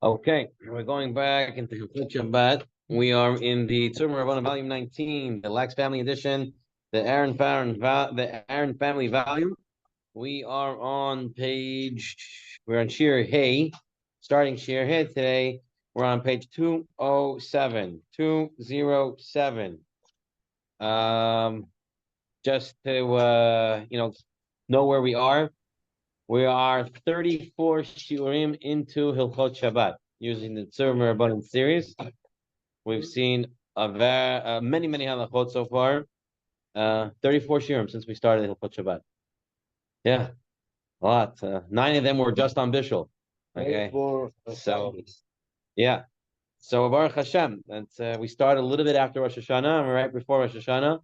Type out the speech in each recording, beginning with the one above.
Okay, we're going back into Shabbat. We are in the Tzurba volume 19, the Lax Family Edition, the Aaron Family volume. We are on we're on Shir Hay, starting Shir Hay today. We're on page 207, 207. Just to know where we are. We are 34 shiurim into Hilchot Shabbat using the Tzurba Rabbanan series. We've seen many halachot so far. 34 shiurim since we started Hilchot Shabbat. Yeah, a lot. 9 of them were just on Bishul. Okay, so yeah. So Baruch Hashem, we started a little bit after Rosh Hashanah and right before Rosh Hashanah.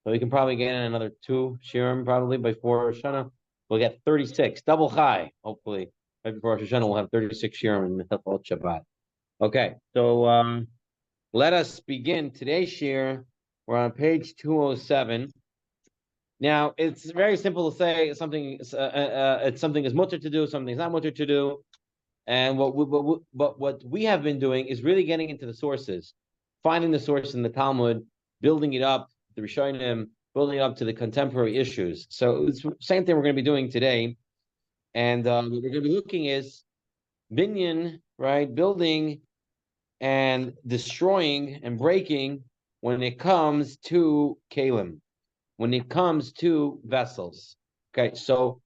So we can probably get in another 2 shiurim probably before Rosh Hashanah. We'll get 36, double high, hopefully. Right before Rosh Hashanah, we'll have 36 shiurim in Hilchot Shabbat. Okay, so let us begin today's shir. We're on page 207. Now, it's very simple to say something. It's something is mutter to do, something is not mutter to do. And what we have been doing is really getting into the sources, finding the source in the Talmud, building it up, the Rishonim, building up to the contemporary issues. So it's the same thing we're going to be doing today. And what we're going to be looking is binyan, right? Building and destroying and breaking when it comes to kalim, when it comes to vessels. Okay, so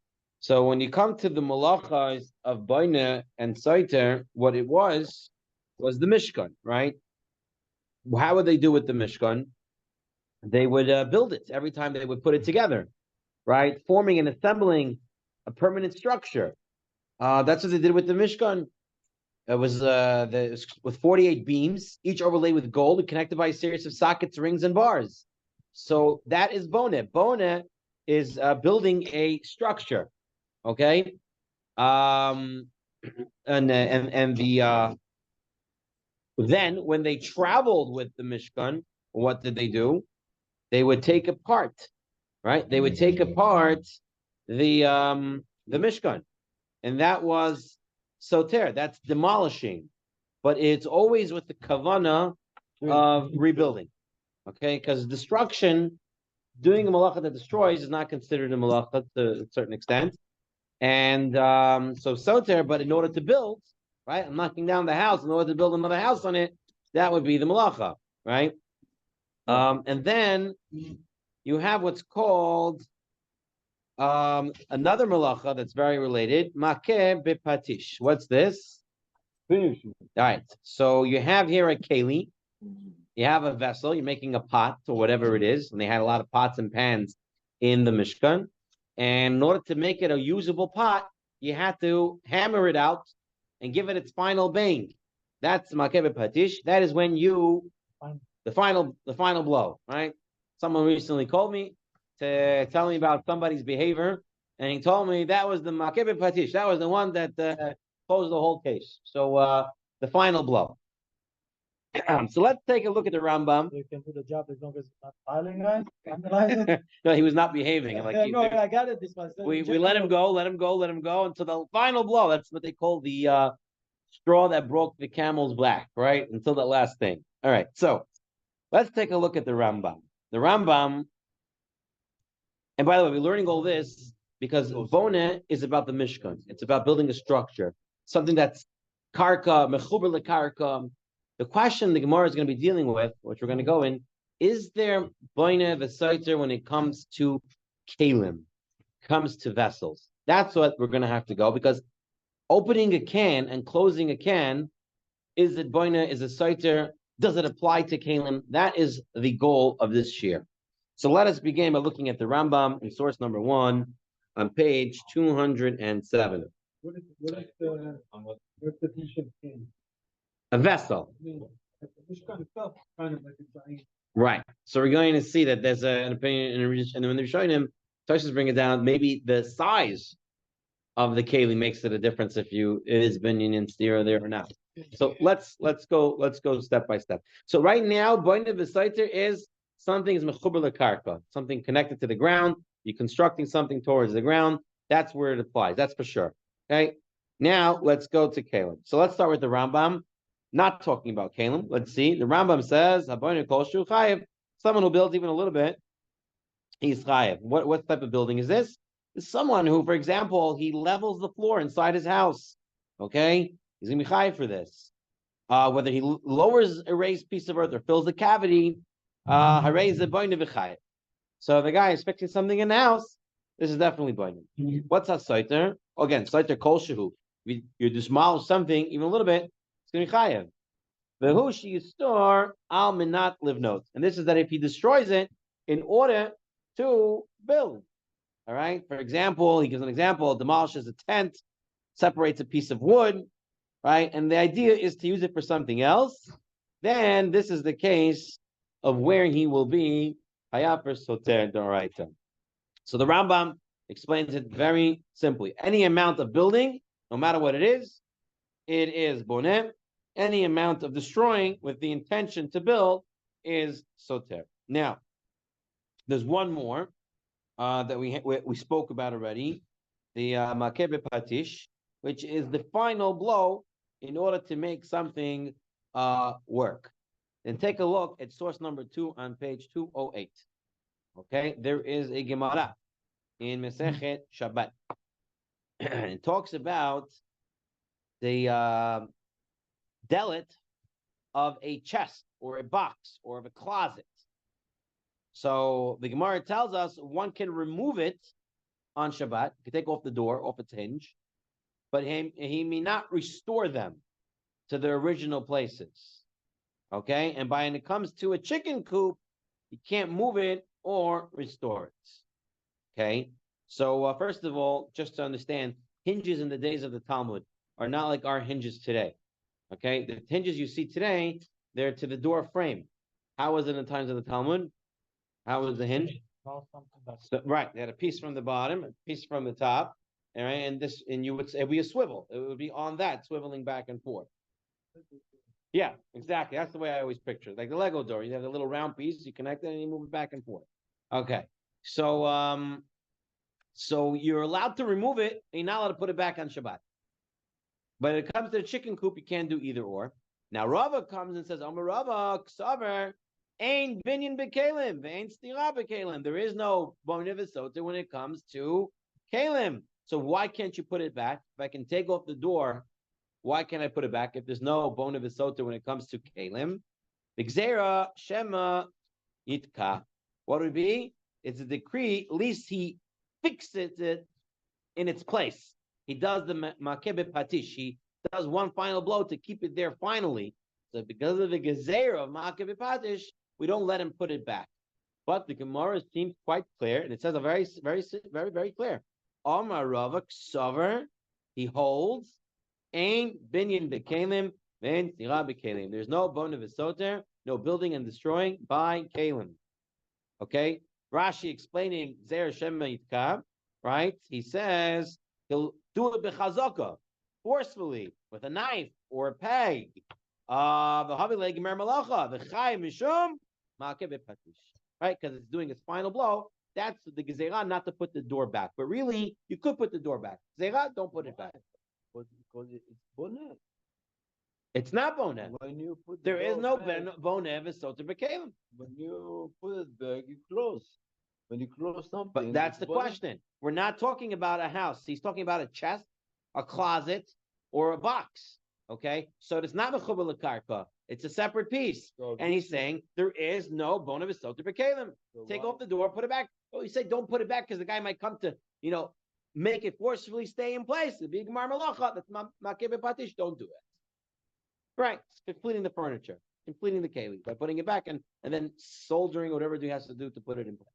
when you come to the malachas of Baina and Saiter, what it was the Mishkan, right? How would they do with the Mishkan? They would build it every time they would put it together, right? Forming and assembling a permanent structure. That's what they did with the Mishkan. It was with 48 beams, each overlaid with gold and connected by a series of sockets, rings, and bars. So that is Boneh. Boneh is building a structure. Okay, and the then when they traveled with the Mishkan, what did they do? They would take apart, right? They would take apart the Mishkan, and that was soter. That's demolishing, but it's always with the kavana of rebuilding. Okay, because destruction, doing a malacha that destroys, is not considered a malacha to a certain extent. And so soter, but in order to build, right? I'm knocking down the house in order to build another house on it. That would be the malacha, right? And then you have what's called another malacha that's very related, makeh bepatish. What's this? All right. So you have here a keli. You have a vessel. You're making a pot or whatever it is, and they had a lot of pots and pans in the Mishkan. And in order to make it a usable pot, you had to hammer it out and give it its final bang. That's makeh bepatish. That is when the final blow, right? Someone recently called me to tell me about somebody's behavior, and he told me that was the makeh bepatish. That was the one that closed the whole case. So the final blow. So let's take a look at the Rambam. You can do the job as long as it's not filing, right? No, he was not behaving. Like I got it. This one. We let him go until the final blow. That's what they call the straw that broke the camel's back, right? Until that last thing. All right. So let's take a look at the Rambam. The Rambam, and by the way, we're learning all this because Boneh is about the Mishkan. It's about building a structure, something that's karka, mechuber lekarka. The question the Gemara is going to be dealing with, which we're going to go in, is there Boneh v'saiter when it comes to kalim, comes to vessels? That's what we're going to have to go, because opening a can and closing a can, is it Boneh, is it saiter? Does it apply to kalim? That is the goal of this shir. So let us begin by looking at the Rambam in source number 1 on page 207. What is the definition of A vessel. Right. So we're going to see that there's an opinion, and when they're showing him, Toshas bring it down. Maybe the size of the keli makes it a difference if it is binyan and stira there or not. So let's go step by step. So right now, Boneh v'saiter is something is mechuber lekarka, something connected to the ground. You're constructing something towards the ground. That's where it applies. That's for sure. Okay. Now let's go to Kalim. So let's start with the Rambam. Not talking about Kalim. Let's see. The Rambam says, someone who builds even a little bit, he's chayiv. What type of building is this? It's someone who, for example, he levels the floor inside his house. Okay, he's gonna be chayiv for this. Whether he lowers a raised piece of earth or fills the cavity, so the guy is fixing something in the house. This is definitely boinim. What's a saiter? Again, saiter kol shehu. You demolish something even a little bit, it's gonna be chayiv. Vehushi store al minat livnot, and this is that if he destroys it in order to build. All right. For example, he gives an example: demolishes a tent, separates a piece of wood, right? And the idea is to use it for something else. Then this is the case of where he will be hayaper soter d'oraita. So the Rambam explains it very simply. Any amount of building, no matter what it is boneh. Any amount of destroying with the intention to build is soter. Now, there's one more that we spoke about already, the makeh patish, which is the final blow in order to make something work. And take a look at source number 2 on page 208. Okay, there is a Gemara in Masechet Shabbat. It talks about the delit of a chest or a box or of a closet. So the Gemara tells us one can remove it on Shabbat. You can take off the door, off its hinge, but he may not restore them to their original places. Okay, and when it comes to a chicken coop, you can't move it or restore it. Okay, so first of all, just to understand, hinges in the days of the Talmud are not like our hinges today. Okay, the hinges you see today, they're to the door frame. How was it in the times of the Talmud? How was the hinge? So, right, they had a piece from the bottom, a piece from the top, all right, and it would be a swivel. It would be on that, swiveling back and forth. Yeah, exactly. That's the way I always picture it. Like the Lego door. You have a little round piece, you connect it, and you move it back and forth. Okay. So so you're allowed to remove it, and you're not allowed to put it back on Shabbat. But when it comes to the chicken coop, you can't do either or. Now Rava comes and says, Amar Rava, Ksaver, Ain binyan bekalim, Ain stira bekalim. There is no bonivasota when it comes to kalim. So why can't you put it back? If I can take off the door, why can't I put it back if there's no bone of visota when it comes to kalim? Bigzera shema yitka. What would it be? It's a decree. At least he fixes it in its place. He does the makebe patish. He does one final blow to keep it there finally. So because of the gezerah of makebe patish, we don't let him put it back. But the Gemara seems quite clear, and it says a very, very, very, very clear. Amar Rava Ksaver, he holds. Ain binyan bekalim, ven tira bekalim. There's no bone of visoter, no building and destroying by kalim. Okay, Rashi explaining Zer Shema Yitka, right? He says he'll do it bechazaka, forcefully, with a knife or a peg. V'havi legemer malacha, v'chai mishum makeh bepatish. Right, because it's doing its final blow. That's the gezerah, not to put the door back. But really, you could put the door back. Gezerah, don't put it back. Because it's bonnet. It's not bonnet. When you put There is no bonnet v'soter b'kalim. When you put it back, you close. When you close something. But that's the question. We're not talking about a house. He's talking about a chest, a closet, or a box. Okay, so it's not mechubar l'karka. It's a separate piece, and he's saying there is no bonnet v'soter b'kalim. Take off the door, put it back. Oh, you say don't put it back because the guy might come to make it forcefully stay in place. The big marmalacha, that's makebe patish, don't do it. Right, completing the furniture, completing the keli by putting it back and then soldering whatever he has to do to put it in place.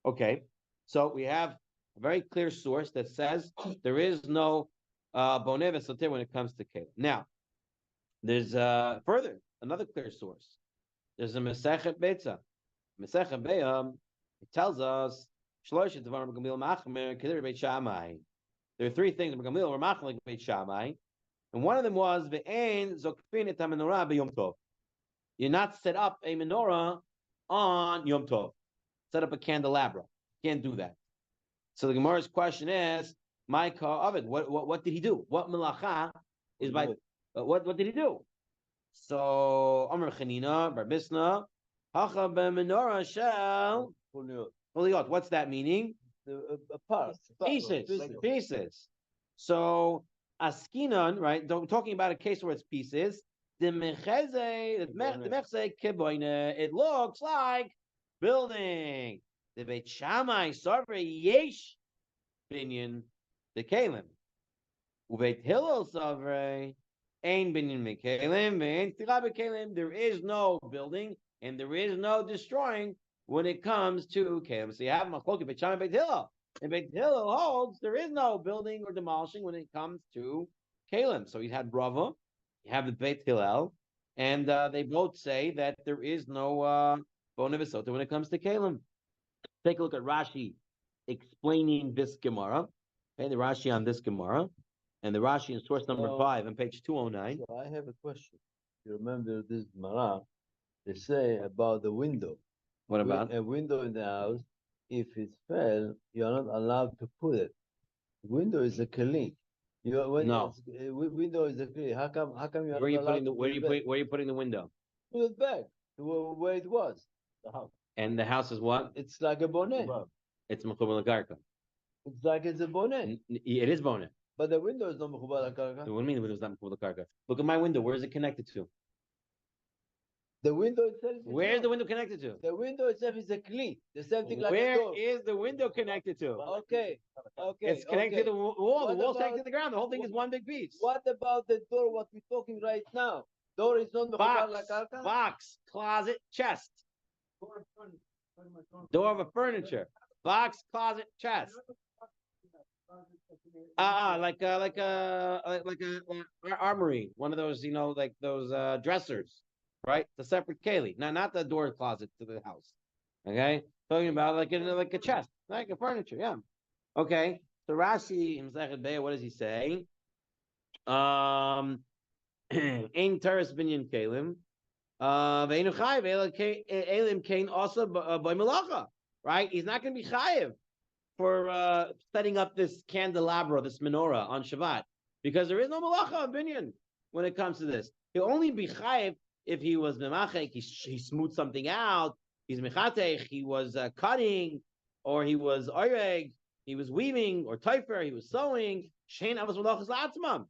Okay, so we have a very clear source that says there is no boneh v'soter when it comes to keli. Now, there's further another clear source. There's a Masechet Beitza. Masechet Be'am, it tells us there are 3 things Gamil were machlik Beit Shammai, and one of them was ve'ein zokfin et menorah b'Yom Tov. You're not set up a menorah on Yom Tov. Set up a candelabra. Can't do that. So the Gemara's question is, My car of it. What did he do? What malacha is by what did he do? So Amr Chanina Bar Bisna Hacha Menorah Shel Poliot. What's that meaning? Parts. Pieces. So Askinon, right? Talking about a case where it's pieces. It looks like building. The Beit Shammai Sarvei Yesh Binyan the Kalim. Ubeit Hillel Sarvei Ein Binyan Mekalim Vein Tira Bekalim. There is no building and there is no destroying when it comes to Kalim. So you have Machlokes Beit Shammai Beit Hillel. And Beit Hillel holds there is no building or demolishing when it comes to Kalim. So you had Rava, you have the Beit Hillel, and they both say that there is no Bona V'Sota when it comes to Kalim. Take a look at Rashi explaining this Gemara. Okay, the Rashi on this Gemara, and the Rashi in source number 5 on page 209. So I have a question. You remember this Gemara? They say about the window. What about a window in the house? If it fell, you are not allowed to put it. Window is a keli. No. Window is a keli. How come you are where are you not putting allowed where are you putting the window? Put it back to where it was. The house. And the house is what? It's like a bonnet. It's mechubar lakarka. It's like it's a bonnet. It is bonnet. But the window is not mechubar lakarka. What do you mean the window is not mechubar lakarka? Look at my window. Where is it connected to? The window itself. Where is the window connected to? The window itself is a kli. The same thing like a Where door. is the window connected to? Okay. It's connected to the wall. The What wall's about- connected to the ground. The whole thing is one big piece. What about the door? What we're talking right now? Door is not mechubar Box, lakarka. box, closet, chest. Door of a furniture. Box, closet, chest. Like a armory. One of those, like those dressers, right? The separate keli, not the door closet to the house. Okay, talking about like a chest, like a furniture. Yeah. Okay. So Rashi in Masechet Be'er, what does he say? Ein teres binyan kelim. Ve'enu chayiv elim kain also by malacha. Right? He's not going to be chayiv for setting up this candelabra, this menorah on Shabbat, because there is no malacha of binyan when it comes to this. He'll only be chayiv if he was memachek, he smoothed something out, he's mechatech, he was cutting, or he was oireg, he was weaving, or teifer, he was sewing, shein avos malachas la'atzmam,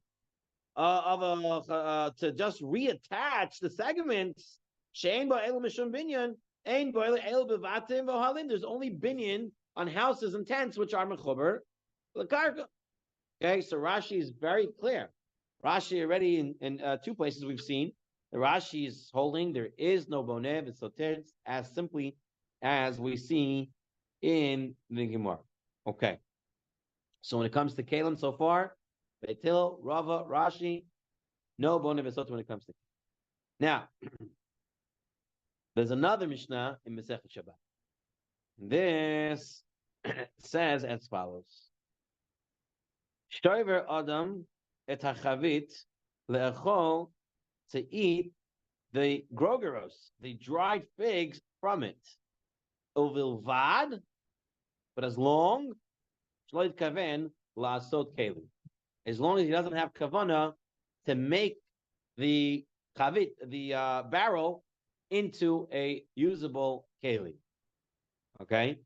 to just reattach the segments, shein ba'el mishum binyan, ein ba'el bevatim v'ohalim. There's only binyan on houses and tents which are mechubar l'karka. Okay, so Rashi is very clear. Rashi already in 2 places we've seen. The Rashi is holding there is no boneh v'soter as simply as we see in the Gemara. Okay. So when it comes to Kalim so far, Beit Hillel, Rava, Rashi, no boneh v'soter when it comes to Kalim. Now, there's another Mishnah in Masechet Shabbat. This says as follows: Shtoiver Adam et hachavit le'achol, to eat the grogeros, the dried figs from it. Uvilvad, but as long shloit kaven la'asot keli, as long as he doesn't have kavana to make the chavit, the barrel, into a usable keli. Okay,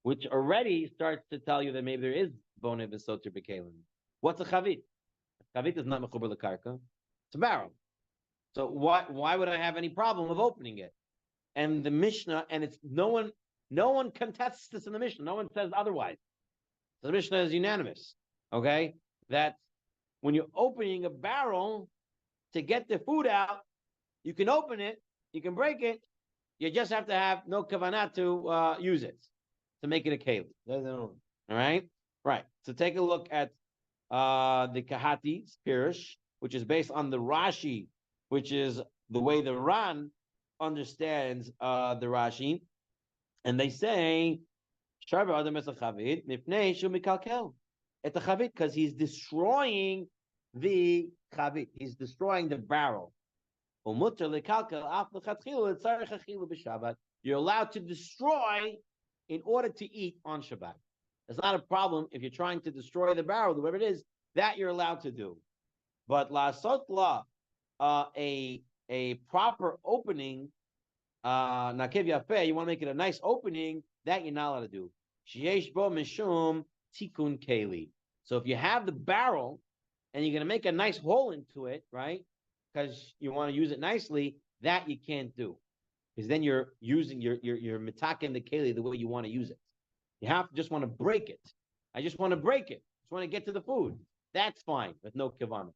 which already starts to tell you that maybe there is boneh v'soter b'kelim. What's a chavit? Chavit is not mechubar l'karka. It's a barrel. So why would I have any problem of opening it? And the Mishnah, and it's no one contests this in the Mishnah. No one says otherwise. So the Mishnah is unanimous. Okay, that when you're opening a barrel to get the food out, you can open it, you can break it. You just have to have no kavanah to use it, to make it a keli. All right? Right. So take a look at the Kahati's Pirush, which is based on the Rashi, which is the way the Ran understands the Rashi. And they say, because he's destroying the chavit. He's destroying the barrel. You're allowed to destroy in order to eat on Shabbat. It's not a problem if you're trying to destroy the barrel, whatever it is, that you're allowed to do. But la sotla, a proper opening, nakev yafeh, you want to make it a nice opening, that you're not allowed to do. Sheyesh bo mishum tikun keli. So if you have the barrel and you're going to make a nice hole into it, right? Because you want to use it nicely, that you can't do. Because then you're using you're mitaking the keli the way you want to use it. You have to just want to break it. I just want to break it. Just want to get to the food. That's fine with no kavana.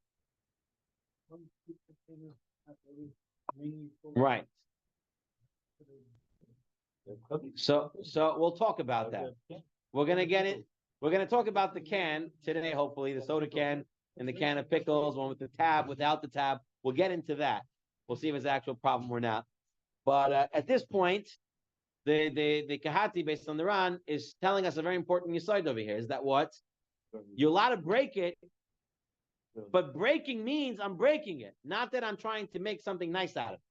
Right. So we'll talk about that. We're gonna get it. We're gonna talk about the can today, hopefully, the soda can and the can of pickles, one with the tab, without the tab. We'll get into that. We'll see if it's an actual problem or not. But at this point, the Kahati, based on the Ran, is telling us a very important insight over here. Is that what? You're allowed to break it, but breaking means I'm breaking it. Not that I'm trying to make something nice out of it.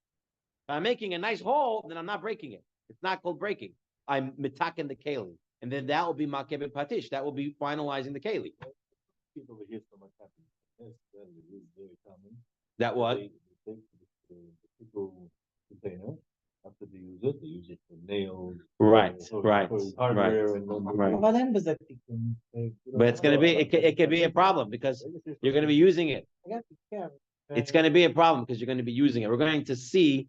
If I'm making a nice hole, then I'm not breaking it. It's not called breaking. I'm mitaking the keli. And then that will be makeb patish. That will be finalizing the keli. That what? Container. After they use it for nails. Right, or right, for hardware, right, and then right. But it's gonna be it could be a problem because you're gonna be using it. It's gonna be a problem because you're gonna be using it. We're going to see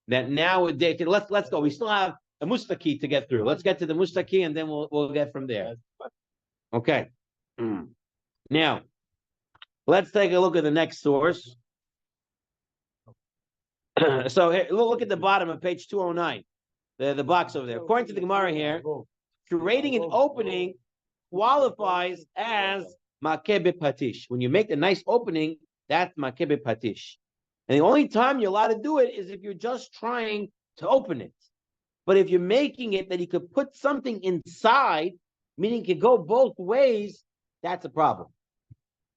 that nowadays. Let's go. We still have a mustaki to get through. Let's get to the mustaki and then we'll get from there. Okay. Now, let's take a look at the next source. So here, look at the bottom of page 209. The box over there. According to the Gemara here, creating an opening qualifies as makebe patish. When you make a nice opening, that's makebe patish. And the only time you're allowed to do it is if you're just trying to open it. But if you're making it that you could put something inside, meaning it could go both ways, that's a problem.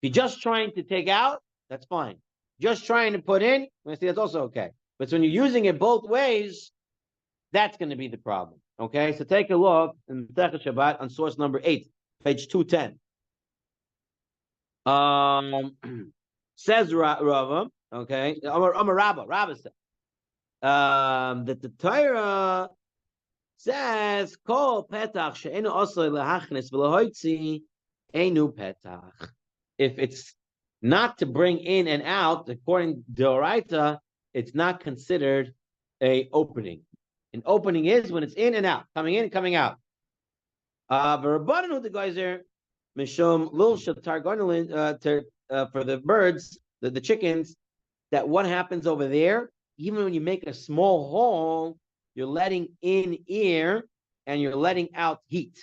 If you're just trying to take out, that's fine. Just trying to put in, that's also okay. But when you're using it both ways, that's going to be the problem. Okay, so take a look in Shabbat on source number 8, page 210. Says Rava, okay, Rabba said that the Torah says kol petach she'enu osay lahachnis v'lahoitzi enu petach. If it's not to bring in and out, according to Doraita, it's not considered a opening. An opening is when it's in and out, coming in and coming out. For the birds, the chickens, that what happens over there, even when you make a small hole, you're letting in air and you're letting out heat.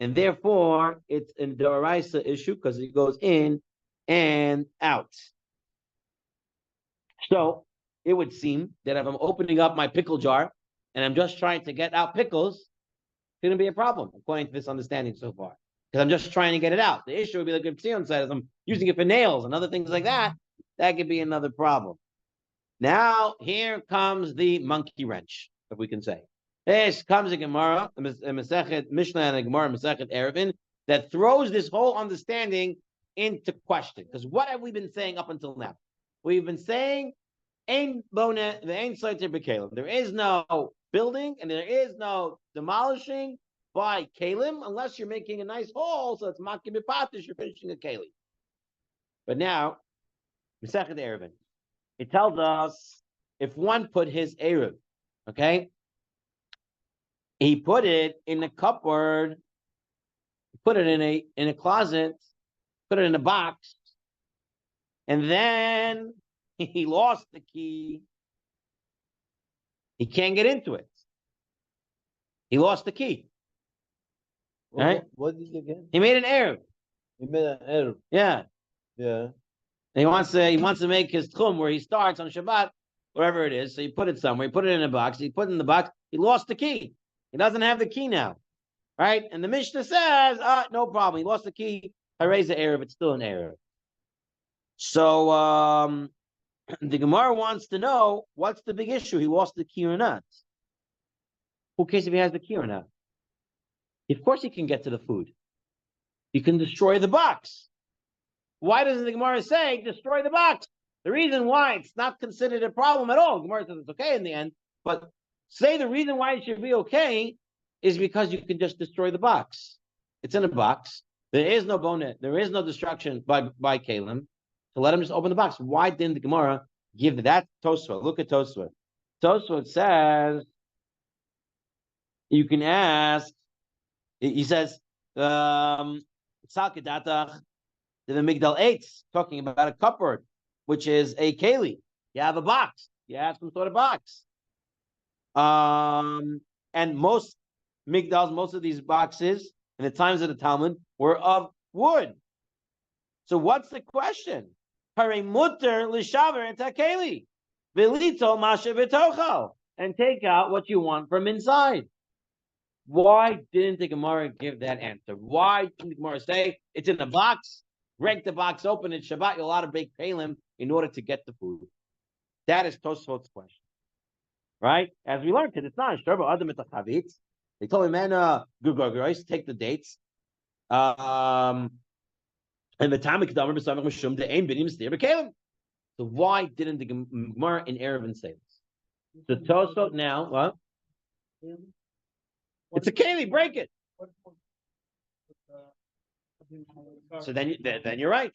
And therefore, it's a Doraisa issue because it goes in and out. So it would seem that if I'm opening up my pickle jar and I'm just trying to get out pickles, it's going to be a problem, according to this understanding so far. Because I'm just trying to get it out. The issue would be like Sion said, I'm using it for nails and other things like that. That could be another problem. Now, here comes the monkey wrench, if we can say. This comes a Gemara, a Masechet Mishnah and a Gemara, Masechet Erevin, that throws this whole understanding into question. Because what have we been saying up until now? We've been saying, there is no building and there is no demolishing by kalim unless you're making a nice hole, so it's makib patish, you're finishing a keli. But now, Masechet Erevin, it tells us if one put his eruv, okay, he put it in a cupboard, put it in a closet, put it in a box, and then he lost the key. He can't get into it. He lost the key. Right? What did you get? He made an eruv. He made an error. Yeah. Yeah. And he wants to make his tchum where he starts on Shabbat, wherever it is. So you put it somewhere. He put it in a box. He put it in the box. He lost the key. He doesn't have the key now, right? And the Mishnah says, no problem. He lost the key. I raise the error, but still an error. So the Gemara wants to know what's the big issue. He lost the key or not? Who cares if he has the key or not? Of course, he can get to the food. you can destroy the box. Why doesn't the Gemara say destroy the box? The reason why it's not considered a problem at all, Gemara says it's okay in the end, but say the reason why it should be okay is because you can just destroy the box. It's in a box. There is no bonnet. There is no destruction by Kalim. So let him just open the box. Why didn't the Gemara give that? Tosfot? Look at Tosfot. Tosfot says you can ask. He says, "Salkedatach the Migdal Eitz," talking about a cupboard, which is a keli. You have a box. You have some sort of box. And most migdals, most of these boxes in the times of the Talmud were of wood. So what's the question? Hare mutter l'shaver et hakeli v'lito masha v'tochal, and take out what you want from inside. Why didn't the Gemara give that answer? Why didn't the Gemara say it's in the box? Break the box open in Shabbat. You're allowed to bake kalim in order to get the food. That is Tosfot's question, right? As we learned, it's not Tzurba adam et chavitz. They told him, man, Gugogois, take the dates. And the Tamik Damar b'samach mishum de'ein binim stir b'kalim. So why didn't the Gemara in Eruvin say this? The Tosfot now, what? It's a keli, break it. So then you're right.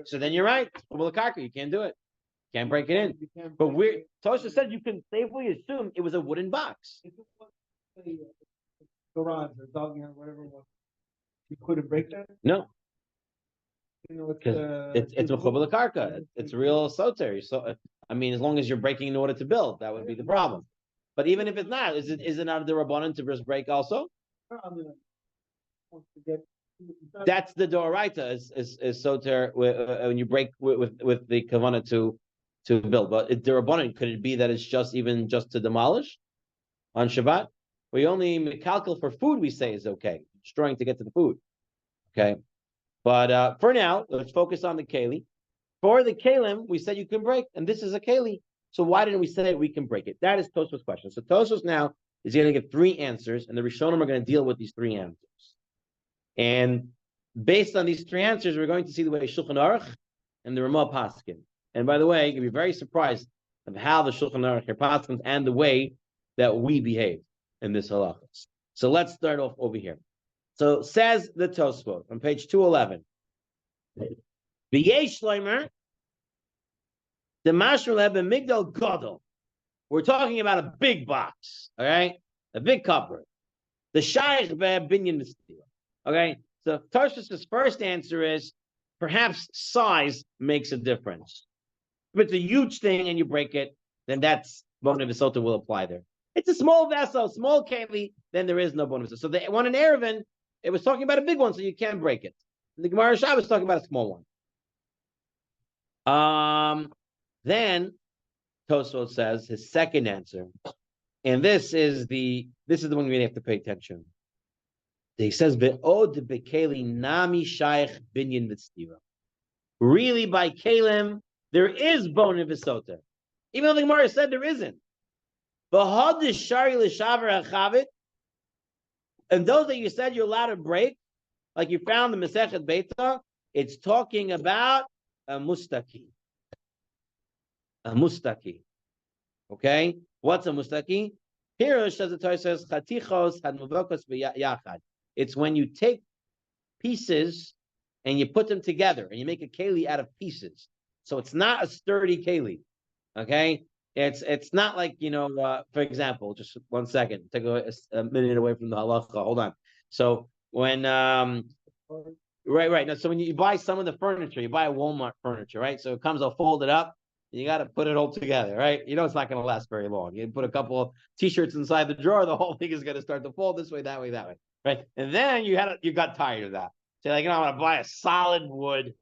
So then you're right. Well, you can't do it. Can't break it in. But Tosha said you can safely assume it was a wooden box. Garage or dog or whatever it was. You couldn't break that? No. Because it's mechubar l'karka. It's real soter. So I mean, as long as you're breaking in order to build, that would be the problem. But even if it's not, is it not the rabbanon to just break also? That's the doraita is soter when you break with the kavanah to build. But the rabbanon, could it be that it's just to demolish on Shabbat? We only calculate for food. We say is okay, destroying to get to the food. Okay, but for now, let's focus on the keli. For the kalim, we said you can break, and this is a keli. So why didn't we say we can break it? That is Tosfos' question. So Tosfos now is going to give 3 answers, and the Rishonim are going to deal with these 3 answers. And based on these 3 answers, we're going to see the way Shulchan Aruch and the Ramah Paskin. And by the way, you'll be very surprised of how the Shulchan Aruch are Paskins and the way that we behave in this halachas. So let's start off over here. So says the Tosfot on page 211. V'yesh Shleimer, the Mashmal Eben Migdal Gadol. We're talking about a big box, all right? A big cupboard. The Shaykh Binyan Mistila. Okay, so Tarshus's first answer is perhaps size makes a difference. If it's a huge thing and you break it, then that's Bona Visota will apply there. It's a small vessel, small keli, then there is no Bona Visota. So the one in Eruvin, it was talking about a big one, so you can't break it. The Gemara Shab was talking about a small one. Then Tosfot says his second answer, and this is the one we have to pay attention. He says, "Ve'od bekeli nami shaykh binyan v'tzira." Really, by kalim, there is bona v'sota, even though the Gemara said there isn't. V'had shari l'shaver hachavit, and those that you said you're allowed to break, like you found the Masechet Beita, it's talking about a mustaki. A mustaki. Okay? What's a mustaki? Here, says the Torah says, chatichos had muvokos b'yachad. It's when you take pieces and you put them together and you make a keli out of pieces. So it's not a sturdy keli. Okay? It's not like, for example, just 1 second, take a minute away from the halacha. Hold on. So when right. Now, so when you buy some of the furniture, you buy a Walmart furniture, right? So it comes all folded up. You got to put it all together, right? You know it's not going to last very long. You put a couple of t-shirts inside the drawer, the whole thing is going to start to fold this way, that way, right? And then you got tired of that. So like, I'm going to buy a solid wood,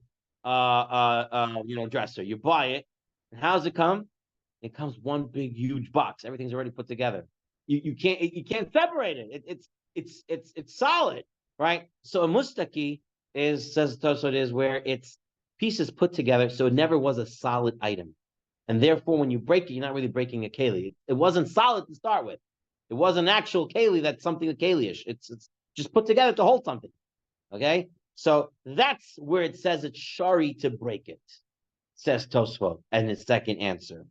dresser. You buy it, and how's it come? It comes one big, huge box. Everything's already put together. You can't separate it. It's solid, right? So a mustaki says Tosfot is where it's pieces put together, so it never was a solid item. And therefore, when you break it, you're not really breaking a keli. It wasn't solid to start with. It wasn't an actual keli that's something a keli-ish. It's just put together to hold something. Okay, so that's where it says it's shari to break it, says Tosfot, and his second answer.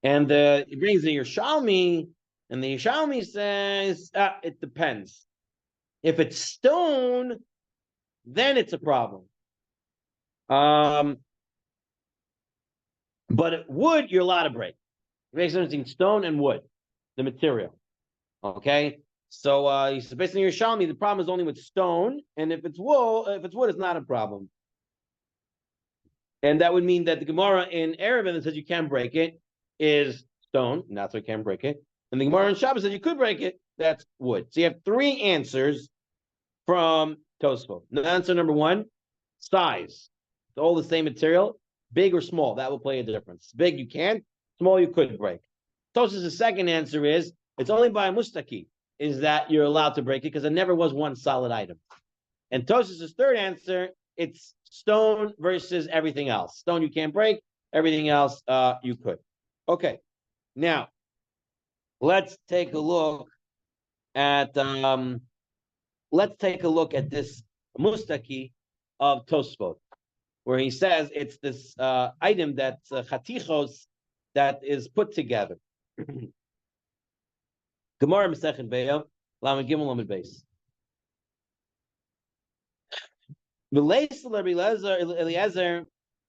And it brings the Yerushalmi, and the Yerushalmi says it depends. If it's stone, then it's a problem. But wood, you're allowed to break. It makes sense between stone and wood, the material. Okay, so based on Yerushalmi, the problem is only with stone, and if it's wood, it's not a problem. And that would mean that the Gemara in Erevin that says you can't break it is stone, and that's why you can't break it. And the Gemara in Shabbat says you could break it, that's wood. So you have three answers from Tosfot. Answer number one, size. It's all the same material, big or small, that will play a difference. Big you can't, small you could break. Tosfot's second answer is it's only by a mustaki, is that you're allowed to break it because it never was one solid item. And Tosfot's third answer, it's stone versus everything else. Stone you can't break, everything else you could. Okay, now let's take a look at this mustaki of Tosfot, where he says it's this item that's chatichos that is put together. Gemara Masechet Be'ah, Lamed Gimel Lamed Beis. Eliezer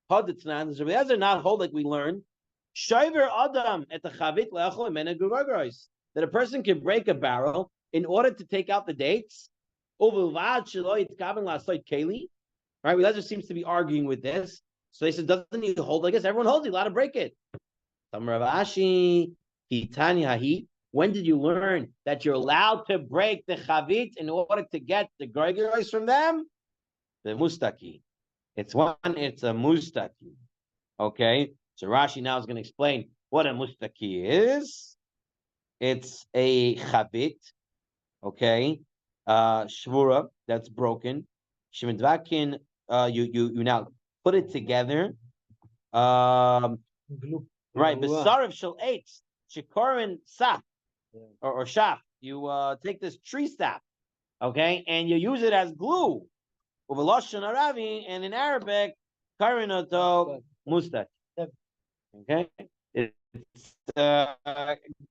does Eliezer not hold like we learned? Shiver Adam at the Chavit Le'achol Mena Guragros, that a person can break a barrel in order to take out the dates. Right? Eliezer seems to be arguing with this. So they said, doesn't he hold like this? Everyone holds, he's allowed to break it. When did you learn that you're allowed to break the chavit in order to get the gregoros from them? The mustaki. It's a mustaki. Okay, so Rashi now is going to explain what a mustaki is. It's a chavit, okay, shvura that's broken. Shemidvakin, you now put it together. Right, Besarav shel eitz shikorin sap or shaf. You take this tree sap, okay, and you use it as glue. Uveloshan Arabi, and in Arabic, karinoto mustak. Okay, it's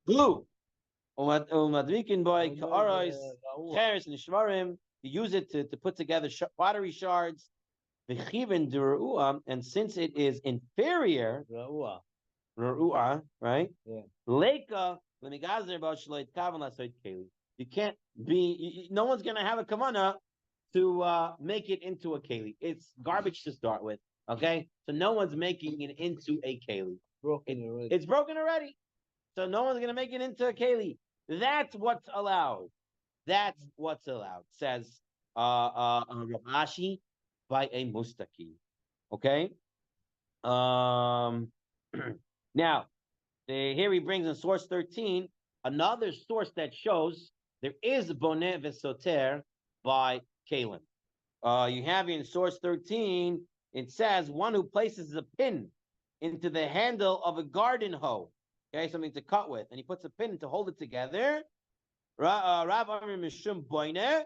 glue. Umadvikin boy kaaros cheres and shvarim. You use it to put together pottery shards. V'chivin d'ru'ah, and since it is inferior, ru'ah, right? Leika l'migazer b'al shloit kavan l'asot keli. You can't be. No one's gonna have a kavana to make it into a keli. It's garbage to start with. Okay, so no one's making it into a keli. It's broken already. So no one's gonna make it into a keli. That's what's allowed. That's what's allowed. Says Rashi by a mustaki. Okay. Now here he brings in source 13 another source that shows there is boneh v'soter by Kalim. You have in source 13, it says one who places a pin into the handle of a garden hoe, okay, something to cut with, and he puts a pin to hold it together. Rav Amir Mishum Boine,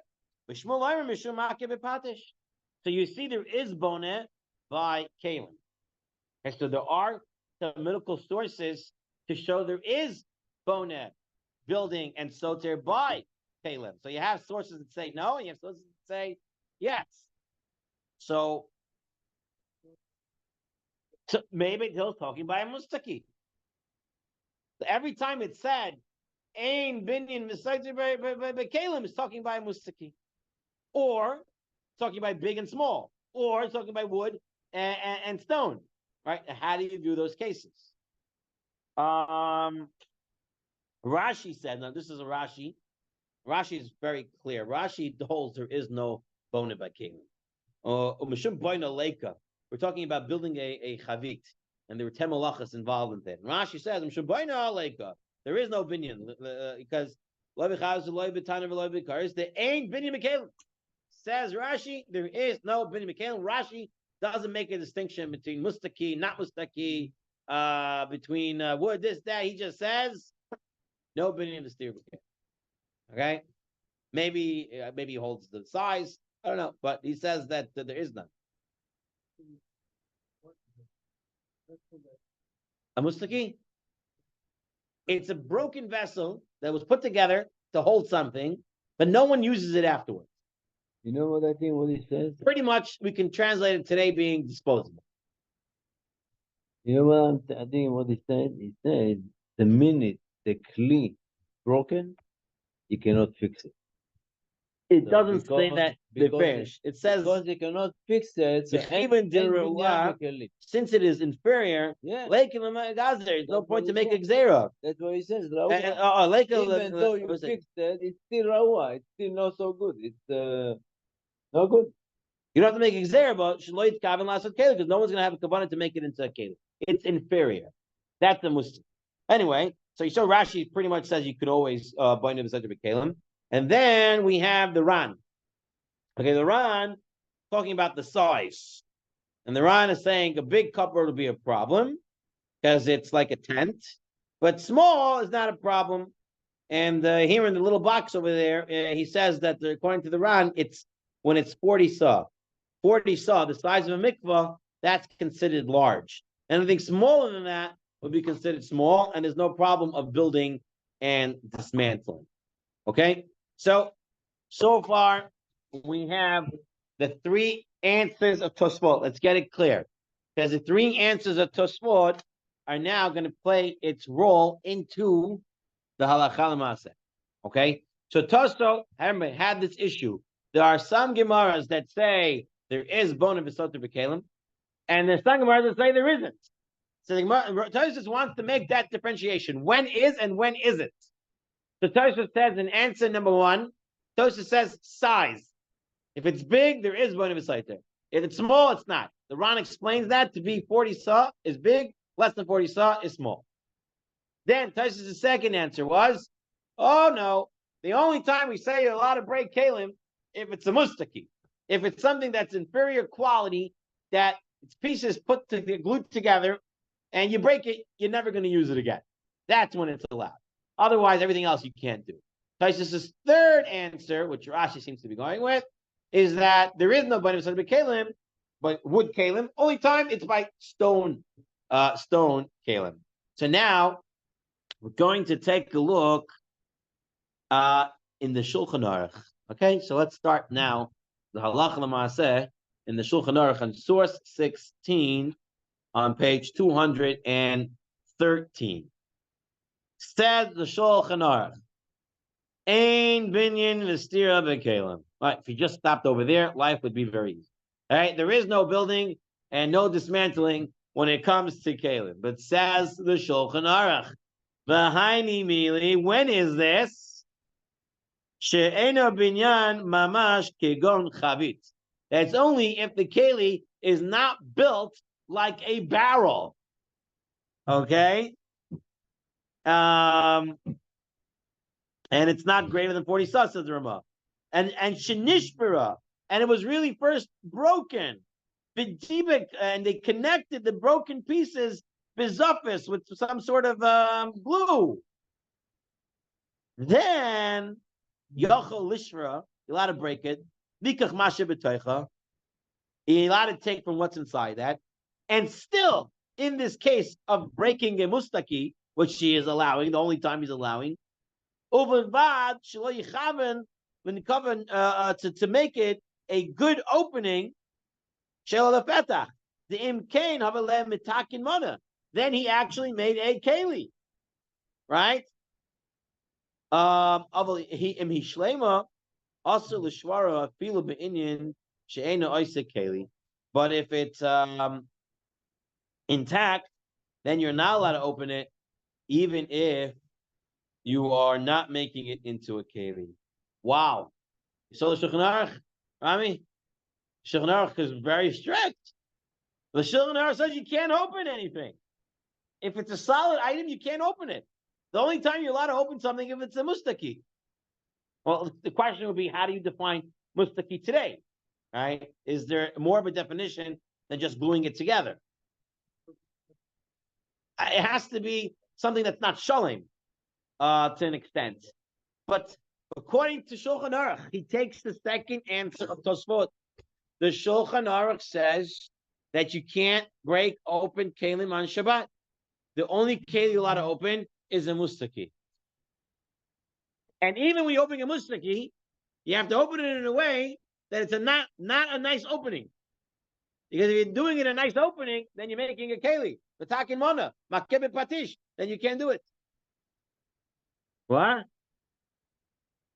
Bishmul Amir Mishum Makeh B'Patish. So you see there is boneh by Kalim. And so there are some medical sources to show there is boneh building and soter by Kalim. So you have sources that say no, and you have sources that say yes. So maybe he's talking by a mustaki. So every time it's said Ein binyan v'soter by Kalim, is talking by a mustaki, or talking about big and small, or talking about wood and stone, right? How do you view those cases? Rashi said, now this is a Rashi. Rashi is very clear. Rashi holds there is no boneh by Kalim. We're talking about building a chavit, and there were 10 malachas involved in that. And Rashi says, there is no binyan, because there ain't binyan mekalim. Says Rashi, there is no binyan mekalim. Rashi doesn't make a distinction between mustaki, not mustaki, between wood, this, that. He just says no binyan v'stir mekalim. Okay, Maybe he holds the size. I don't know, but he says that there is none. A mustaki? It's a broken vessel that was put together to hold something, but no one uses it afterwards. You know what I think? What he says? Pretty much, we can translate it today being disposable. You know what I think? What he said? He said the minute the kli broken, you cannot fix it. It So doesn't say because- that they're because finished. It says Because you cannot fix it. So B'chiven Dirullah, since it is inferior, yeah, there's no That's point to what make he a gzera. that's what he says. Even Though you fixed it, it's still rawa. It's still not so good. It's not good. you don't have to make a gzera, but shloit kavin lasot keli, because no one's going to have a kavanah to make it into a keli. It's inferior. That's the muslim. Anyway, so you saw Rashi pretty much says you could always bind it with kalim. And then we have the Ran. Okay, the Ran talking about the size. And the Ran is saying a big cupboard will be a problem because it's like a tent, but small is not a problem. And here in the little box over there, he says that according to the Ran, it's when it's 40 saw. 40 saw, the size of a mikvah, that's considered large. Anything smaller than that would be considered small, and there's no problem of building and dismantling. Okay? So far, we have the three answers of Tosfot. Let's get it clear. Because the three answers of Tosfot are now going to play its role into the halacha l'maaseh. Okay? So Tosfot had this issue. There are some Gemaras that say there is bona v'sota b'kelim, and there's some Gemaras that say there isn't. So the Tosfot wants to make that differentiation. When is and when isn't? So Tosfot says in answer number one, Tosfot says size. If it's big, there is bona v'sota. If it's small, it's not. The Ran explains that to be 40 saw is big, less than 40 saw is small. Then Tosfot's second answer was, oh no, the only time we say you're allowed to break kalim if it's a mustaki. If it's something that's inferior quality, that its pieces glued together, and you break it, you're never going to use it again. That's when it's allowed. Otherwise, everything else you can't do. Tosfos' third answer, which Rashi seems to be going with, is that there is no bona v'sota b'kelim, but wood kalim. Only time it's by stone kalim. So now we're going to take a look in the Shulchan Aruch. Okay, so let's start now the halacha l'maaseh in the Shulchan Aruch on source 16 on page 213. Said the Shulchan Aruch, Ein binyan v'stira b'kelim. All right, if you just stopped over there, life would be very easy. All right, there is no building and no dismantling when it comes to kelim. But says the Shulchan Aruch, v'haini mili, when is this? She'eno binyan mamash kegon chavit. That's only if the keli is not built like a barrel. Okay? And it's not greater than 40 saw, says the Ramah. And shenishbara, and it was really first broken. And they connected the broken pieces bizufis with some sort of glue. Then Yochel Lishra, you're allowed to break it. Nikach Masha B'Toicha, you're allowed to take from what's inside that. And still, in this case of breaking a mustaki, which she is allowing, the only time he's allowing, Uvad Shelo Yichaven, to make it a good opening, Shelo Lefetach, the Imkain Havaleh Mitakin Mana. Then he actually made a keli, right? He shlema also l'shvara filu be'inyan she'ena oisek keli. But if it's intact, then you're not allowed to open it, even if you are not making it into a keli. Wow! So the Shulchan Aruch, Rami, Shulchan Aruch is very strict. The Shulchan Aruch says you can't open anything. If it's a solid item, you can't open it. The only time you're allowed to open something if it's a mustaki. Well, the question would be, how do you define mustaki today? Right? Is there more of a definition than just gluing it together? It has to be something that's not shalom to an extent. But According to Shulchan Aruch, he takes the second answer of Tosfot. The Shulchan Aruch says that you can't break open kelim on Shabbat. The only keli you're allowed to open is a mustaki. And even when you open a mustaki, you have to open it in a way that it's not a nice opening. Because if you're doing it a nice opening, then you're making a keli. The takin mona, makebet patish, then you can't do it. What?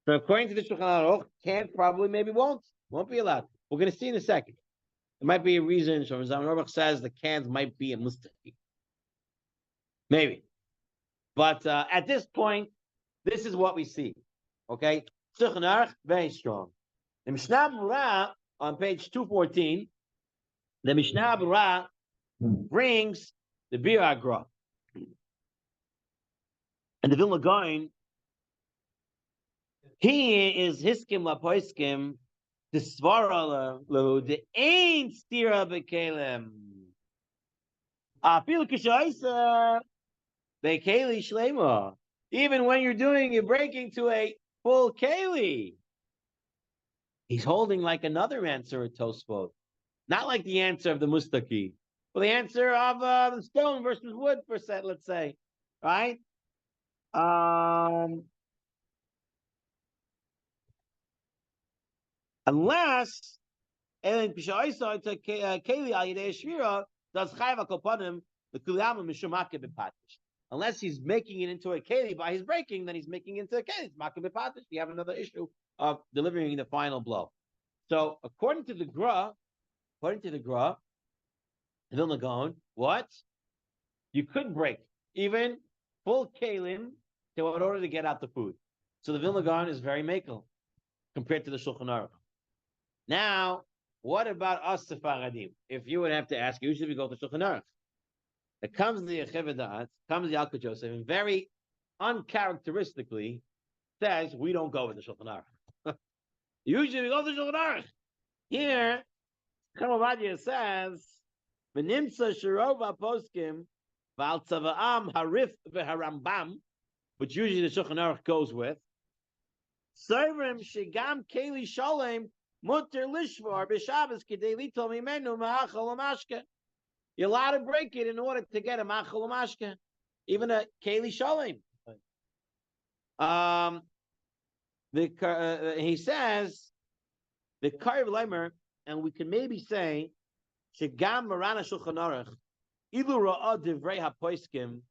So according to the Shulchan Aruch, can't, probably, maybe won't be allowed. We're going to see in a second. There might be a reason. So Shulchan Aruch says the cans might be a mustaki. Maybe. But at this point, this is what we see. Okay? Shulchan Aruch, very strong. The Mishnah Berurah on page 214, the Mishnah Berurah brings the Bir Agra. And the Vilna Gaon, he is Hiskim Lapoiskim, the Svara Lo, the Ain Stira Bekelem. Afil Kishaisa Bekeli Shlema. Even when you're breaking to a full Keli. He's holding like another answer at Tosfot. Not like the answer of the Mustaki, but the answer of the stone versus wood, let's say. Right? Unless unless he's making it into a keli by his breaking, then he's making it into a keli. You have another issue of delivering the final blow. So according to the Gra, Vilna Gaon, what? You could break even full kalim in order to get out the food. So the Vilna Gaon is very makel compared to the Shulchan Aruch. Now, what about us Sephardim? If you would have to ask, usually we go to Shulchan Aruch. It comes the Yechiva Da'at, comes the Yalkut Yosef, and very uncharacteristically says we don't go with the Shulchan Aruch. Usually we go to the Shulchan Aruch. Here, Chamabadia says, "V'nimtza shirova poskim v'al tzava'am harif v'harambam," which usually the Shulchan Aruch goes with. Sovrim shigam keli shalem mutter lishvar b'Shabbos k'dei litol mimenu ma'achal u'mashke. You're allowed to break it in order to get a ma'achal u'mashke, even a keli shalem. He says the Karev Leimer, and we can maybe say shigam marana Shulchan Aruch ilu ra'ah divrei hapoiskim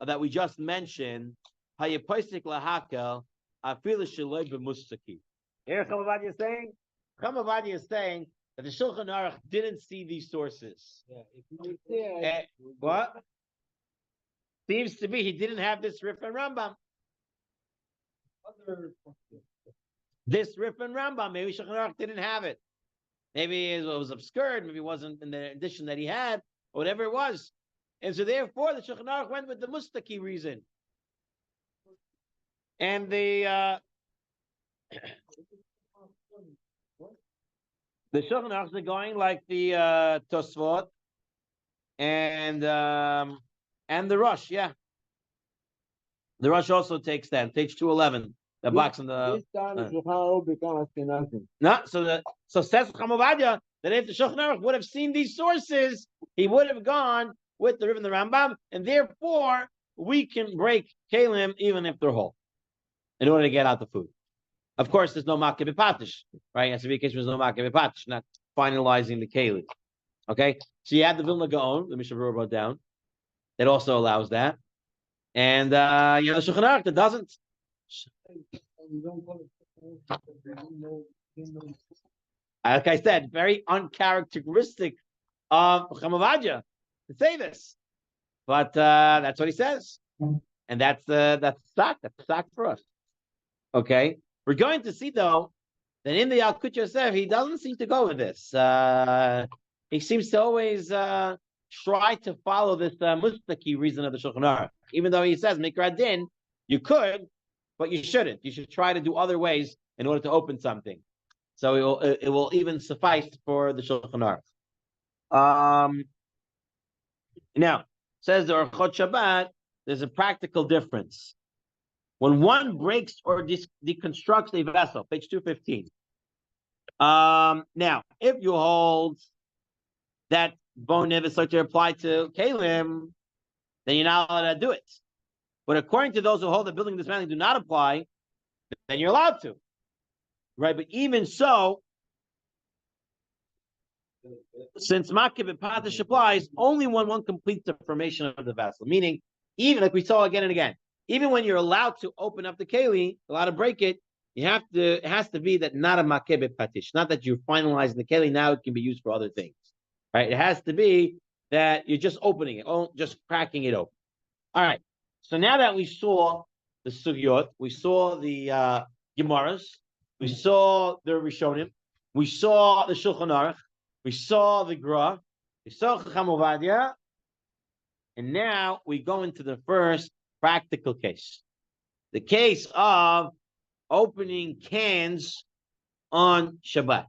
that we just mentioned hayapoisik lahakel afilu sheloi b'mustaki. Here Chamabadia is saying. Chamabadia is saying that the Shulchan Aruch didn't see these sources. Yeah, What? Seems to be he didn't have this Rif and Rambam. This Rif and Rambam, maybe Shulchan Aruch didn't have it. Maybe it was obscured, maybe it wasn't in the edition that he had, or whatever it was. And so therefore the Shulchan Aruch went with the Mustaki reason. And the Shulchan Aruch are going like the Tosfot and the Rosh, yeah. The Rosh also takes that, page 211. The box on the this time Shulchan Aruch becomes Ashkenazim. no. So says Chamabadia that if the Shulchan Aruch would have seen these sources, he would have gone with the Rif and the Rambam, and therefore we can break kalim even if they're whole, in order to get out the food. Of course, there's no makeh b'patish, right? As to be case, there's no makeh b'patish, not finalizing the keli. Okay, so you have the Vilna Gaon, the Mishnah Berurah wrote down, that also allows that, and you have the Shulchan Aruch that doesn't. Like I said, very uncharacteristic of Chamabadia to say this, but that's what he says, and that's the stock for us. Okay. We're going to see, though, that in the Yalkut Yosef, he doesn't seem to go with this. He seems to always try to follow this mustaki reason of the Shulchan Aruch. Even though he says, Mikra Din, you could, but you shouldn't. You should try to do other ways in order to open something. So it will even suffice for the Shulchan Aruch. Now, says the Orchot Shabbat, there's a practical difference. When one breaks or deconstructs a vessel, page 215. Now, if you hold that bone is to apply to kalim, then you're not allowed to do it. But according to those who hold that building dismantling do not apply, then you're allowed to, right? But even so, since makib and patish applies only when one completes the formation of the vessel, meaning even like we saw again and again, even when you're allowed to open up the keli, allowed to break it, it has to be that not a makib and patish, not that you're finalizing the keli. Now it can be used for other things, right? It has to be that you're just opening it, just cracking it open. All right. So now that we saw the sugyot, we saw the Gemaras, we saw the Rishonim, we saw the Shulchan Aruch, we saw the Gra, we saw Chacham Ovadia, and now we go into the first practical case, the case of opening cans on Shabbat.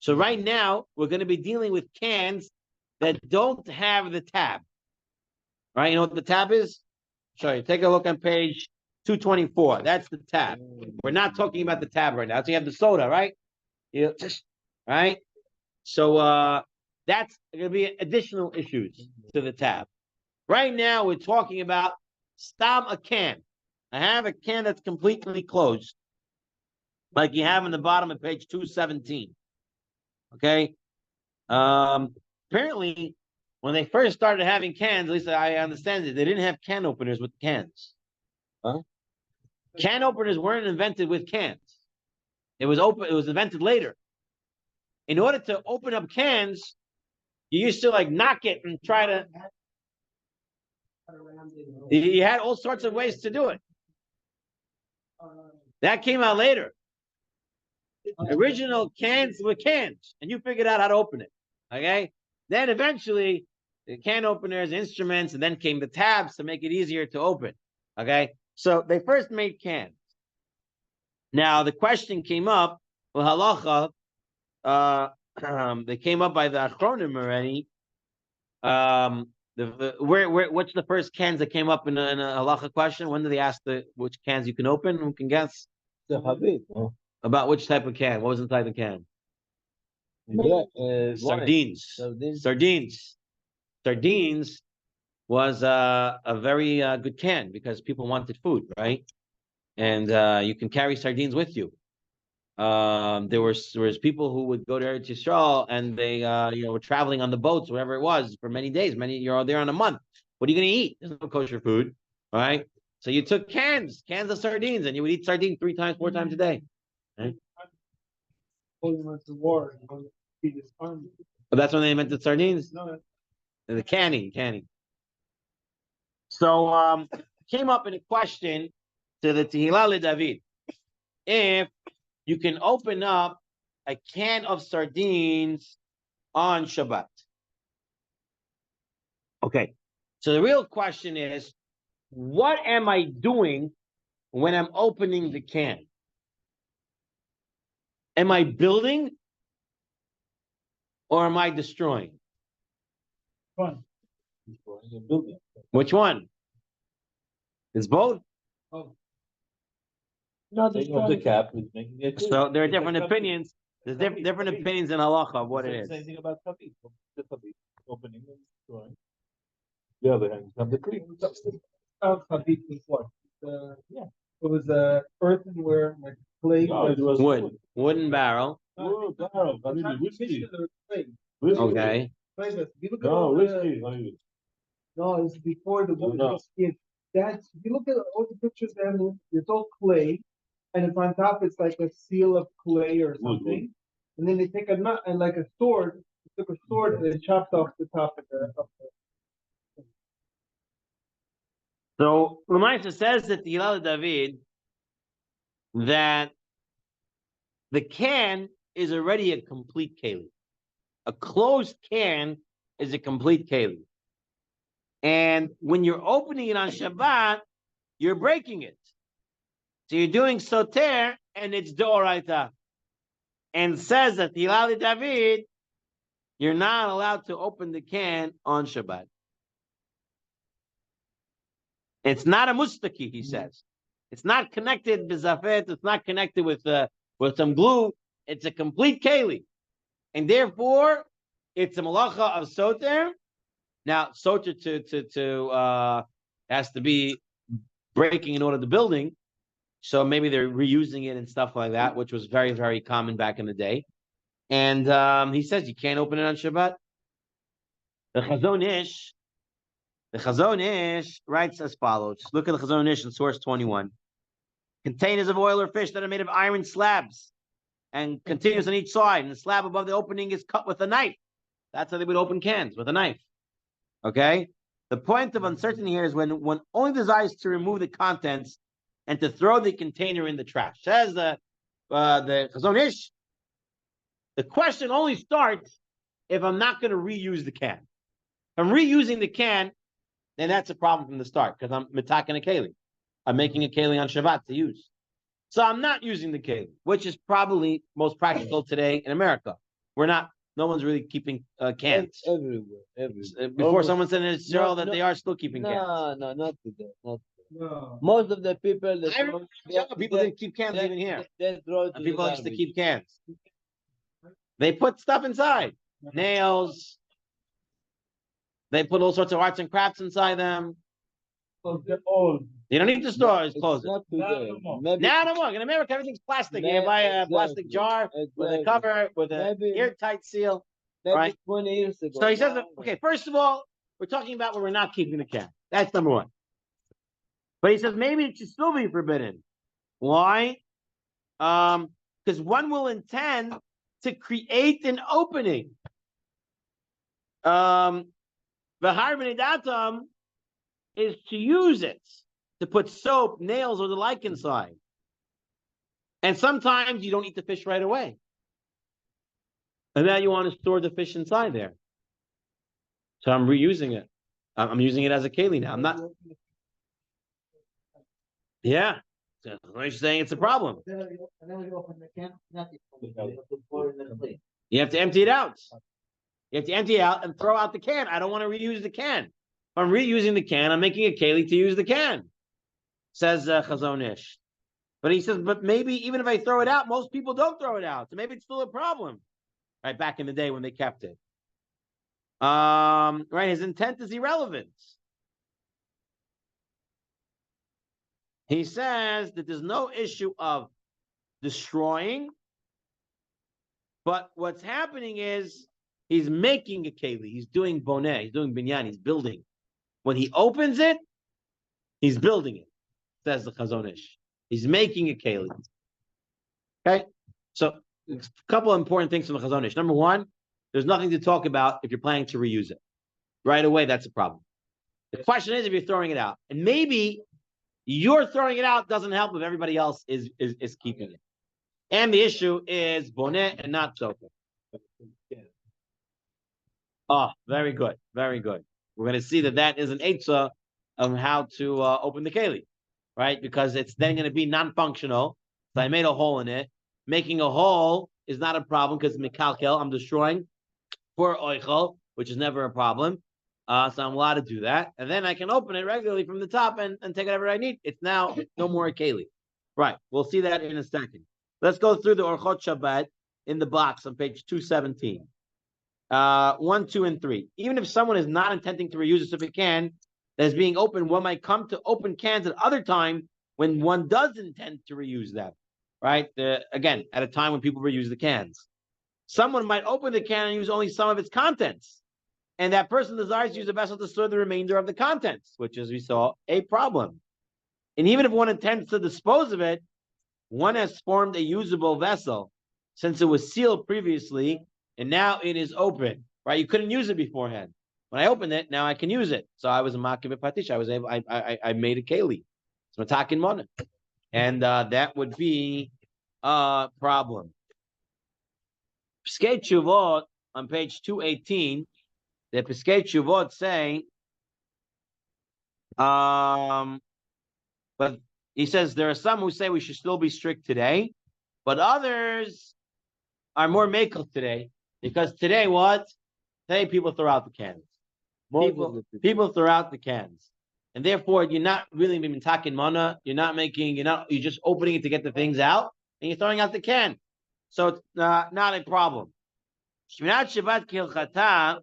So right now we're going to be dealing with cans that don't have the tab. Right? You know what the tab is? Show you. Take a look on page 224. That's the tab. We're not talking about the tab right now. So you have the soda, right? Right? So that's going to be additional issues to the tab. Right now, we're talking about stop a can. I have a can that's completely closed, like you have in the bottom of page 217. Okay? Apparently, when they first started having cans, at least I understand it, they didn't have can openers with cans. Huh? Can openers weren't invented with cans. It was invented later. In order to open up cans, you used to like knock it and try to. You had all sorts of ways to do it. That came out later. Original cans were cans, and you figured out how to open it. Okay. Then eventually, the can openers, instruments, and then came the tabs to make it easier to open. Okay. So they first made cans. Now the question came up. Well, halacha. They came up by the Achronim already. What's the first cans that came up in a halacha question? When did they ask which cans you can open? Who can guess? The Habib. About which type of can? What was the type of can? Sardines. Sardines was a very good can because people wanted food, right? And you can carry sardines with you. There was people who would go to Eretz Yisrael and they were traveling on the boats, wherever it was, for many days. You're there on a month. What are you going to eat? There's no kosher food, all right? So you took cans of sardines, and you would eat sardines 3 times, 4 times a day. Right? Went to war. But that's when they invented sardines. No, The canning. So came up in a question to the Tehillah David. If you can open up a can of sardines on Shabbat. Okay. So the real question is, what am I doing when I'm opening the can? Am I building or am I destroying? fun. Which one? It's both. Oh. No, taking off the cap is making it. So there are different opinions. There's different opinions in halacha of what it is. Same thing about Khabib. The Khabib opening and destroying. The other hand, you have the cream. Habib was what? Yeah. It was earthenware, like clay. No, it was Wooden barrel. Oh, barrel. That's really whiskey. Whiskey. Okay. If you look at No, all whiskey. no, it's before the No. That's if you look at all the pictures, then it's all clay, and if on top it's like a seal of clay or something, and then they take a nut and like a sword. They took a sword and they chopped off the top of the. So Lamaisa says that the Tehillah David that the can is already a complete keli. A closed can is a complete keli. And when you're opening it on Shabbat, you're breaking it. So you're doing soter, and it's d'oraita. And says that the Tehillah David, you're not allowed to open the can on Shabbat. It's not a mustaki, he says. It's not connected bizafet. It's not connected with some glue. It's a complete keli, and therefore it's a malacha of soter. Now soter to has to be breaking in order to building. So maybe they're reusing it and stuff like that, which was very, very common back in the day. And he says you can't open it on Shabbat. The Chazon Ish writes as follows. Look at the Chazon Ish in source 21. Containers of oil or fish that are made of iron slabs and continuous on each side, and the slab above the opening is cut with a knife. That's how they would open cans, with a knife. Okay? The point of uncertainty here is when one only desires to remove the contents and to throw the container in the trash. Says the Chazon Ish, the question only starts if I'm not going to reuse the can. If I'm reusing the can, then that's a problem from the start because I'm mitaking a keli. I'm making a keli on Shabbat to use. So I'm not using the keli, which is probably most practical today in America. No one's really keeping cans. Everywhere. Before someone said in Israel that they are still keeping cans. No, not today. No. Most of the people I remember people didn't keep cans even here. They throw it And to people the used to garbage. keep cans. They put stuff inside. Nails. They put all sorts of arts and crafts inside them. They're old. You don't need to store it, It's close it. not today. no more. Maybe Now no more. In America, everything's plastic. You buy a plastic jar with a cover, with an Maybe- airtight seal. maybe right. 20 years ago. So he says, now, okay, first of all, we're talking about when we're not keeping the can. That's number one. But he says maybe it should still be forbidden. Why? Because one will intend to create an opening. The harvinidatum is to use it to put soap, nails, or the like inside. And sometimes you don't eat the fish right away. And now you want to store the fish inside there. So I'm reusing it. I'm using it as a keli now. I'm not. Yeah. So I'm saying it's a problem. You have to empty it out. You have to empty it out and throw out the can. I don't want to reuse the can. If I'm reusing the can, I'm making a keli to use the can, says Chazon Ish. But he says, but maybe even if I throw it out, most people don't throw it out. So maybe it's still a problem. Right, back in the day when they kept it. Right, his intent is irrelevant. He says that there's no issue of destroying, but what's happening is he's making a keli. He's doing boneh. He's doing binyan. He's building. When he opens it, he's building it, says the Chazon Ish. He's making a keli. Okay? So, a couple of important things from the Chazon Ish. Number one, there's nothing to talk about if you're planning to reuse it. Right away, that's a problem. The question is if you're throwing it out. And maybe you're throwing it out doesn't help if everybody else is keeping it. And the issue is boneh and not sofa. Oh, very good. Very good. We're going to see that is an eitzah of how to open the keli, right? Because it's then going to be non-functional. So I made a hole in it. Making a hole is not a problem because mikalkel, I'm destroying for oichel, which is never a problem. So I'm allowed to do that. And then I can open it regularly from the top and take whatever I need. It's now no more a keli. Right. We'll see that in a second. Let's go through the Orchot Shabbat in the box on page 217. 1, 2, and 3. Even if someone is not intending to reuse it, so if it can, that is being open, one might come to open cans at other time when one does intend to reuse them. Right? Again, at a time when people reuse the cans. Someone might open the can and use only some of its contents. And that person desires to use a vessel to store the remainder of the contents, which, as we saw, a problem. And even if one intends to dispose of it, one has formed a usable vessel since it was sealed previously and now it is open. Right? You couldn't use it beforehand. When I opened it, now I can use it. So I was a makib patish. I made a keli. It's matakin mona. And that would be a problem. Pskei Tshuvot on page 218, the Pskei Tshuvot say, but he says there are some who say we should still be strict today, but others are more makel today because today what? Today people throw out the cans. People throw out the cans. and therefore you're not really taking mana. You're just opening it to get the things out, and you're throwing out the can. So it's not a problem. Shmirat Shabbat Kilchata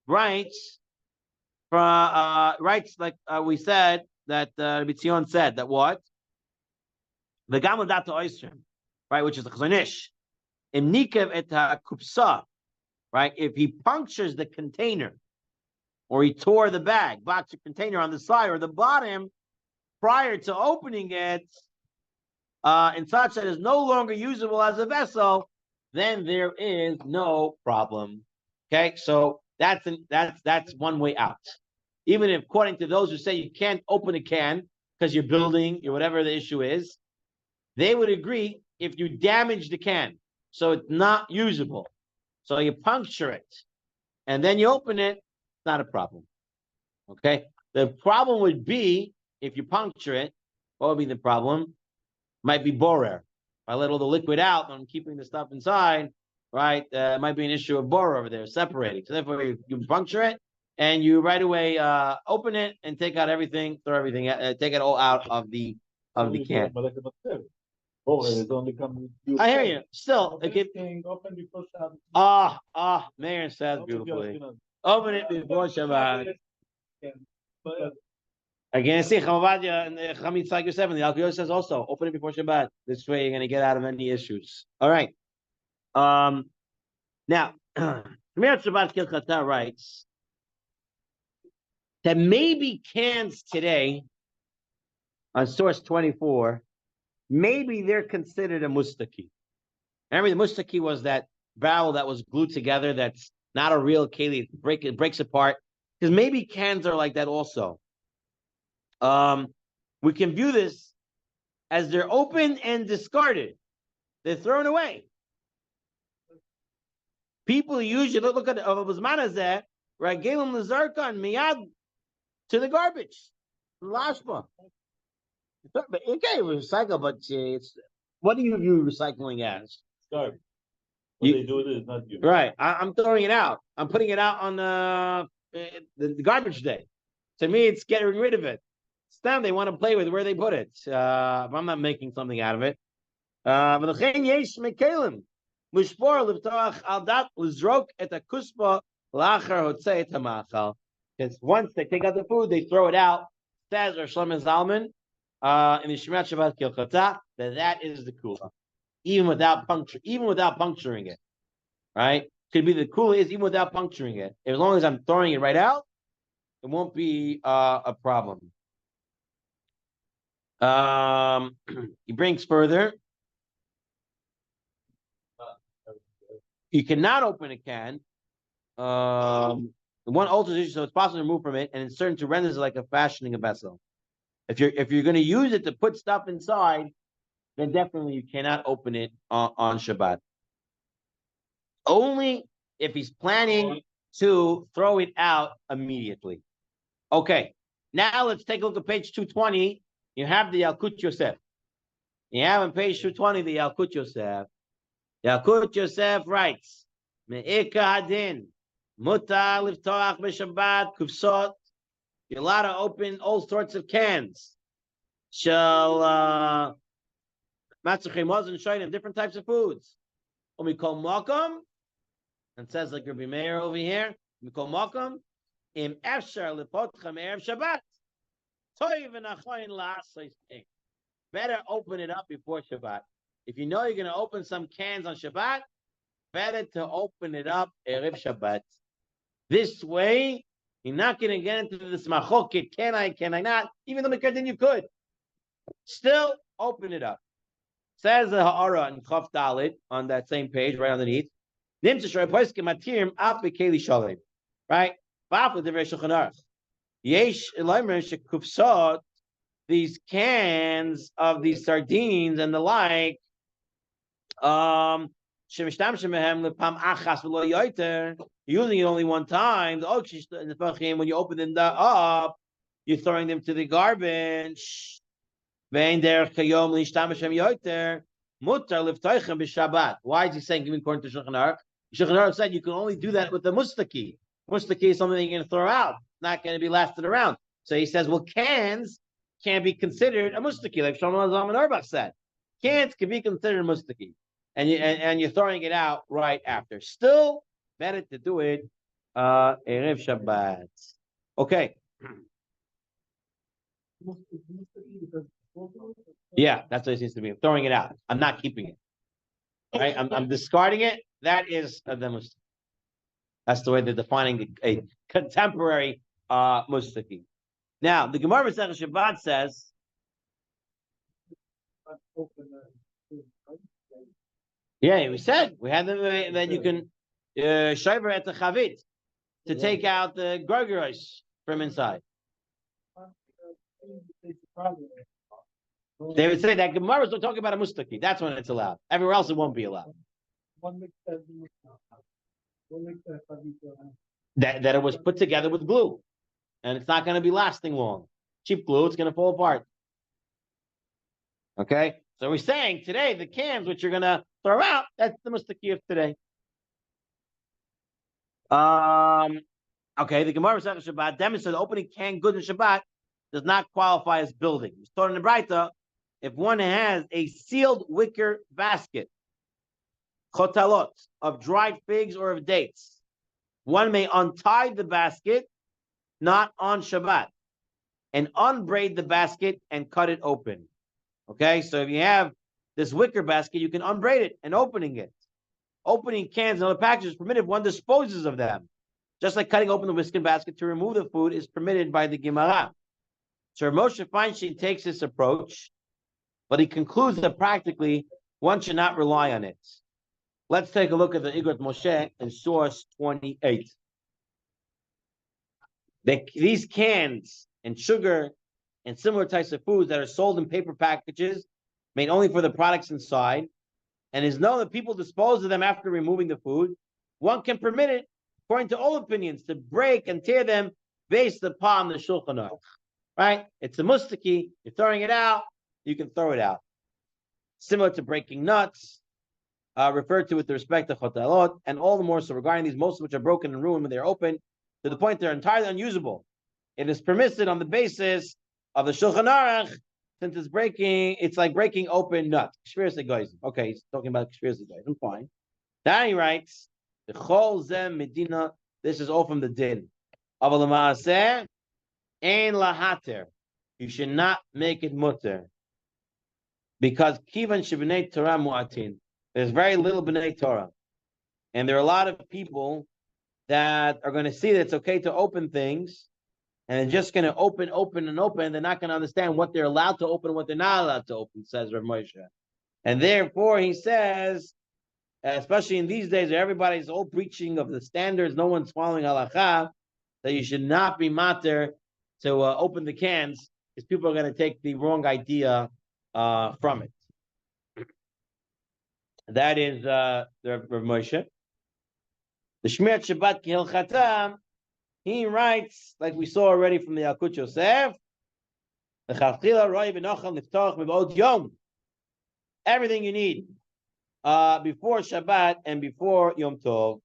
writes like we said that Bitzion said that what the Gamal to Oyster, right, which is the Chazonish, Im Nikev et Kupsa, right, if he punctures the container or he tore the box or container on the side or the bottom prior to opening it, and such that is no longer usable as a vessel, then there is no problem. Okay, so that's one way out. Even if, according to those who say you can't open a can because you're building or whatever the issue is, they would agree if you damage the can, so it's not usable. So you puncture it and then you open it, it's not a problem. Okay, the problem would be if you puncture it. What would be the problem? Might be borer. If I let all the liquid out and I'm keeping the stuff inside, right? It might be an issue of borer over there, separating. So therefore, you puncture it and you right away open it and take out everything, throw everything, take it all out of the can. I hear you. Still, Open before Shabbat. Meir says beautifully. Open it before Shabbat. Again, see Chavadia and Chamid Cycle 7. The Al says also open it before Shabbat. This way you're going to get out of any issues. All right. Now, Shmirat Shabbat Kilchata writes that maybe cans today on source 24, maybe they're considered a mustaki. Remember, the mustaki was that barrel that was glued together. That's not a real keli. It breaks apart. Because maybe cans are like that also. We can view this as they're open and discarded. They're thrown away. People usually look at Abuzmanazeh, right? Galim Lazarka and Miyad to the garbage. Lashma. Okay, recycle, but it's what do you view recycling as? Garbage. What they do is not you. Right. I'm throwing it out. I'm putting it out on the garbage day. To me, it's getting rid of it. It's them they want to play with where they put it. If I'm not making something out of it. Because once they take out the food, they throw it out. Says or Shlomo Zalman in the Shmirat Shabbat Kilchata that is the kula, even without puncturing it. Right? Could be the kula is even without puncturing it. As long as I'm throwing it right out, it won't be a problem. He brings further. You cannot open a can. One alters issue, so it's possible to remove from it and insert into renders like a fashioning a vessel. If you're going to use it to put stuff inside, then definitely you cannot open it on Shabbat. Only if he's planning to throw it out immediately. Okay, now let's take a look at page 220. You have the Yalkut Yosef. You have on page 220 the Yalkut Yosef. Yalkut Yosef writes, Me'ika hadin, mutar liftoach b'Shabbat kufsot. You're allowed to open all sorts of cans. Shall matzachei mazon shoyim, different types of foods. We call makom, and says like Rabbi Meir over here. We call makom im efshar lipotchem erev Shabbat. Better open it up before Shabbat. If you know you're going to open some cans on Shabbat, better to open it up erev Shabbat. This way, you're not going to get into this machoket. Can I not? Even though then you could. Still, open it up. Says the Ha'ara in Chaf Dalit on that same page, right underneath. Right? These cans of these sardines and the like, using it only one time. When you open them up, you're throwing them to the garbage. Why is he saying, give me according to Shulchan Aruch? Shulchan Aruch said you can only do that with the mustaki. Mustaki is something you're going to throw out, not going to be lasted around. So he says, well, cans can be considered a mustaki, like Shlomo Zalman Auerbach said. Cans can be considered a mustaki, and you're throwing it out right after. Still better to do it Erev Shabbat. Okay. Yeah, that's what it seems to be. I'm throwing it out. I'm not keeping it. Right? I'm discarding it. That is the mustaki. That's the way they're defining a contemporary mustaki. Now, the Gemara Masechah Shabbat says, yeah, we said we had them that you can shiver at the chavit to take out the gargaros from inside. They would say that Gemara is talking about a mustaki. That's when it's allowed. Everywhere else, it won't be allowed. That it was put together with glue, and it's not going to be lasting long. Cheap glue, it's going to fall apart. Okay, so we're saying today the cans which you're going to throw out, that's the mustaki of today. Okay, the Gemara Masechah Shabbat demonstrates opening canned goods in Shabbat does not qualify as building. It's taught in the Braita, if one has a sealed wicker basket, chotalot, of dried figs or of dates, one may untie the basket, not on Shabbat, and unbraid the basket and cut it open. Okay, so if you have this wicker basket, you can unbraid it and opening it. Opening cans and other packages is permitted if one disposes of them. Just like cutting open the whiskey basket to remove the food is permitted by the Gemara. So Moshe Feinstein takes this approach, but he concludes that practically one should not rely on it. Let's take a look at the Igros Moshe in source 28. These cans and sugar and similar types of foods that are sold in paper packages made only for the products inside, and is known that people dispose of them after removing the food, one can permit it, according to all opinions, to break and tear them based upon the Shulchan Aruch. Right? It's a mustaki. You're throwing it out. You can throw it out. Similar to breaking nuts, referred to with respect to chotalot, and all the more so regarding these, most of which are broken and ruined when they're open, to the point they're entirely unusable. It is permitted on the basis of the Shulchan Aruch, since it's breaking, it's like breaking open nuts. Okay, he's talking about I'm fine. Now he writes, the Chol Zem Medina, this is all from the din. Aval Ma'aseh, Ein Lahater. You should not make it mutter. Because Kivan Shebnei Torah Mu'atin. There's very little B'nai Torah. And there are a lot of people that are going to see that it's okay to open things, and they're just going to open. They're not going to understand what they're allowed to open and what they're not allowed to open, says Rav Moshe. And therefore, he says, especially in these days where everybody's all preaching of the standards, no one's following halakha, that you should not be mater to open the cans, because people are going to take the wrong idea from it. That is the Rav Moshe. The Shmirat Shabbat Kehilchata, he writes, like we saw already from the Yalkut Yosef, everything you need before Shabbat and before Yom Tov.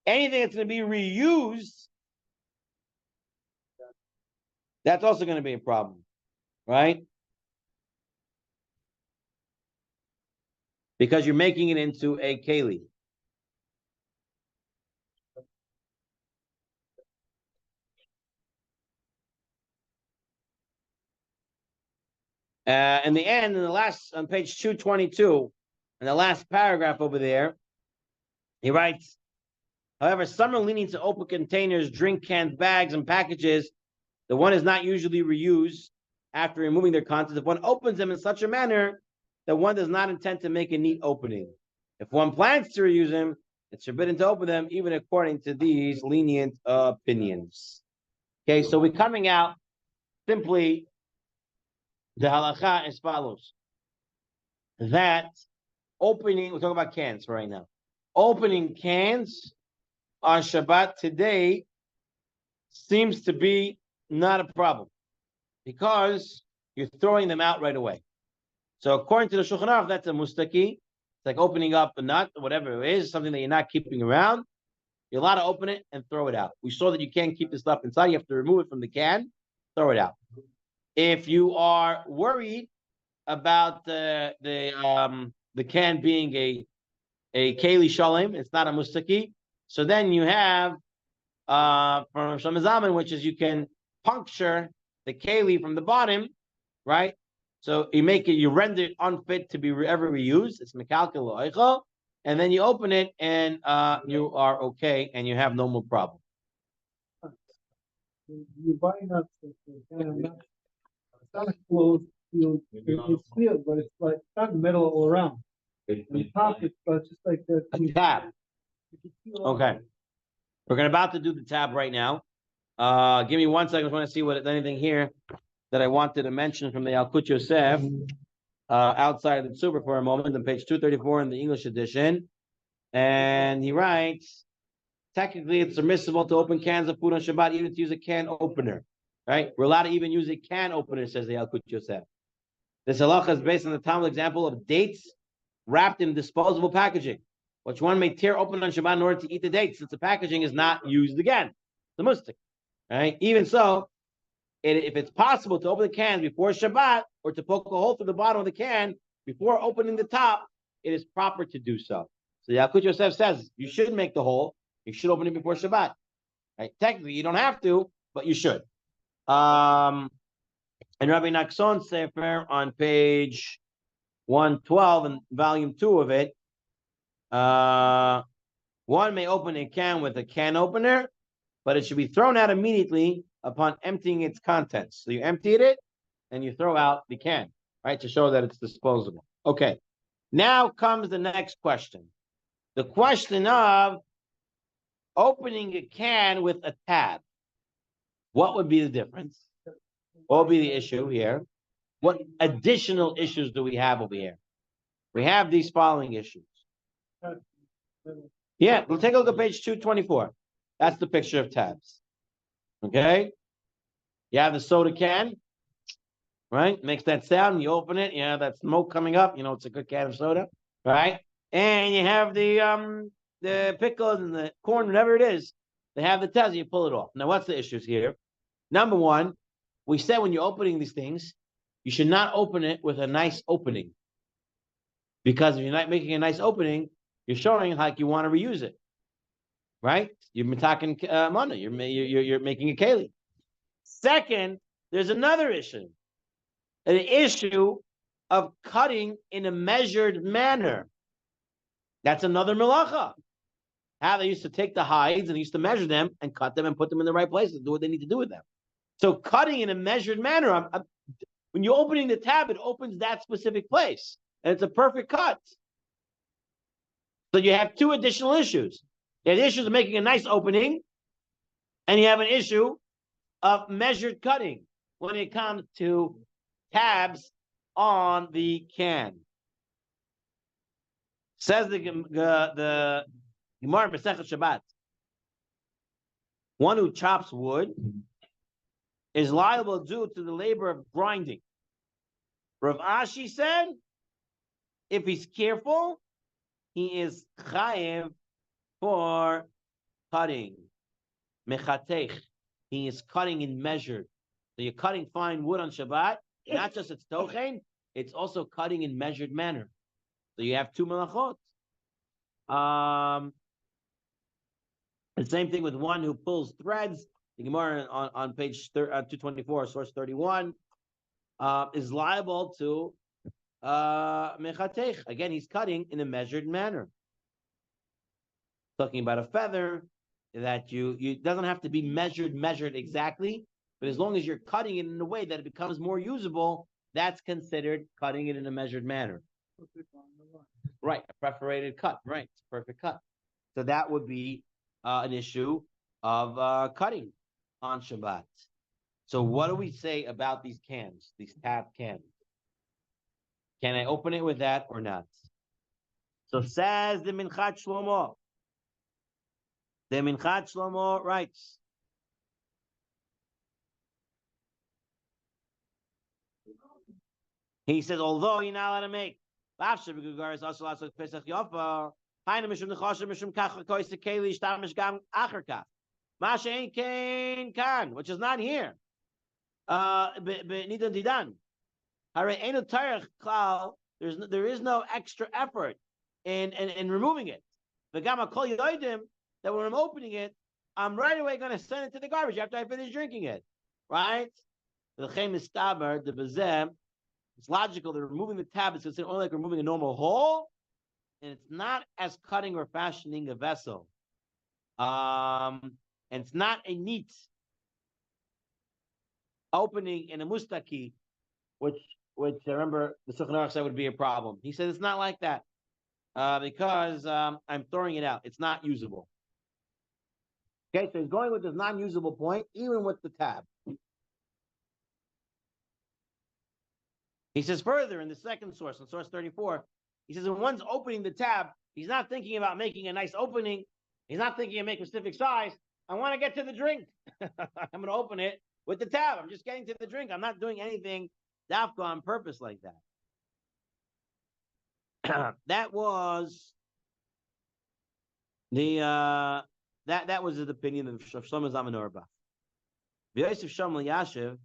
Anything that's going to be reused, that's also going to be a problem, right? Because you're making it into a keli. In the end, in the last, on page 222, in the last paragraph over there, he writes, however, some are leaning to open containers, drink cans, bags, and packages. The one is not usually reused after removing their contents. If one opens them in such a manner that one does not intend to make a neat opening. If one plans to reuse them, it's forbidden to open them, even according to these lenient opinions. Okay, so we're coming out simply, the halakha as follows. That opening, we're talking about cans right now. Opening cans on Shabbat today seems to be not a problem because you're throwing them out right away. So according to the Shulchan Aruch, that's a mustaki. It's like opening up a nut or whatever it is, something that you're not keeping around. You're allowed to open it and throw it out. We saw that you can't keep the stuff inside. You have to remove it from the can, throw it out. If you are worried about the can being a keli shalem, it's not a mustaki. So then you have from Shamazaman, which is you can puncture the keli from the bottom, right? So you render it unfit to be ever reused. It's mekalkel lo'eicha, and then you open it and you are okay and you have no more problem. You buy nuts, it's not a closed field, it's sealed, but it's like, it's not metal all around. On the top, it's just like the. A tab. Okay. We're about to do the tab right now. Give me 1 second. I want to see what anything here that I wanted to mention from the Yalkut Yosef outside of the Tzurba for a moment on page 234 in the English edition. And he writes, technically it's permissible to open cans of food on Shabbat, even to use a can opener, right? We're allowed to even use a can opener, says the Yalkut Yosef. This halacha is based on the Talmud example of dates wrapped in disposable packaging, which one may tear open on Shabbat in order to eat the dates, since the packaging is not used again. The mustik, right? Even so, if it's possible to open the can before Shabbat or to poke a hole through the bottom of the can before opening the top, it is proper to do so. So Yalkut Yosef says you should make the hole. You should open it before Shabbat. Right? Technically, you don't have to, but you should. And Rabbi Nachson Sefer on page 112 in volume 2 of it, one may open a can with a can opener, but it should be thrown out immediately upon emptying its contents. So you emptied it and you throw out the can, right, to show that it's disposable. Okay, now comes the next question. The question of opening a can with a tab. What would be the difference? What would be the issue here? What additional issues do we have over here? We have these following issues. Yeah, we'll take a look at page 224. That's the picture of tabs. Okay? You have the soda can, right? Makes that sound. You open it, you have that smoke coming up. You know, it's a good can of soda, right? And you have the pickles and the corn, whatever it is. They have the tabs, you pull it off. Now, what's the issues here? Number one, we said when you're opening these things, you should not open it with a nice opening. Because if you're not making a nice opening, you're showing like you want to reuse it. Right? You've been talking mana. You're making a keli. Second, there's another issue. An issue of cutting in a measured manner. That's another melacha. How they used to take the hides and they used to measure them and cut them and put them in the right place and do what they need to do with them. So cutting in a measured manner, when you're opening the tab, it opens that specific place. And it's a perfect cut. So you have two additional issues. You have the issues of making a nice opening, and you have an issue of measured cutting when it comes to tabs on the can. Says the Gemara Masechet Shabbat, one who chops wood is liable due to the labor of grinding. Rav Ashi said, if he's careful, he is chayev for cutting. Mechatech. He is cutting in measure. So you're cutting fine wood on Shabbat. Not just its tochen, it's also cutting in measured manner. So you have two melachot. The same thing with one who pulls threads. The Gemara on page 224, source 31, is liable to mechatech. Again, he's cutting in a measured manner. Talking about a feather that you doesn't have to be measured exactly, but as long as you're cutting it in a way that it becomes more usable, that's considered cutting it in a measured manner. Right, a perforated cut. Right, it's a perfect cut. So that would be an issue of cutting on Shabbat. So what do we say about these cans, these tab cans? Can I open it with that or not? So says the Minchat Shlomo. The Minchat Shlomo writes, he says, although you're not allowed to make, Hainu mishum nechosha mishum kach kois keli shtamish gam acher kach. Masha ein kain kan, which is not here. Nidan didan. Hare enu tarech klal. There is no extra effort in removing it. The gamma kol yoidim that when I'm opening it, I'm right away going to send it to the garbage after I finish drinking it, right? The chem is staber the bezem. It's logical. They're removing the tab. It's considered only like removing a normal hole, and it's not as cutting or fashioning a vessel. And it's not a neat opening in a mustaki, which I remember the Shulchan Aruch said would be a problem. He said it's not like that because I'm throwing it out. It's not usable. Okay, so he's going with this non-usable point, even with the tab. He says further in the second source, in source 34, he says when one's opening the tab, he's not thinking about making a nice opening. He's not thinking of making a specific size. I want to get to the drink. I'm going to open it with the tab. I'm just getting to the drink. I'm not doing anything dafka on purpose like that. That was the that was the opinion of Shlomo Zalman Auerbach. Yosef Shlomo Yashiv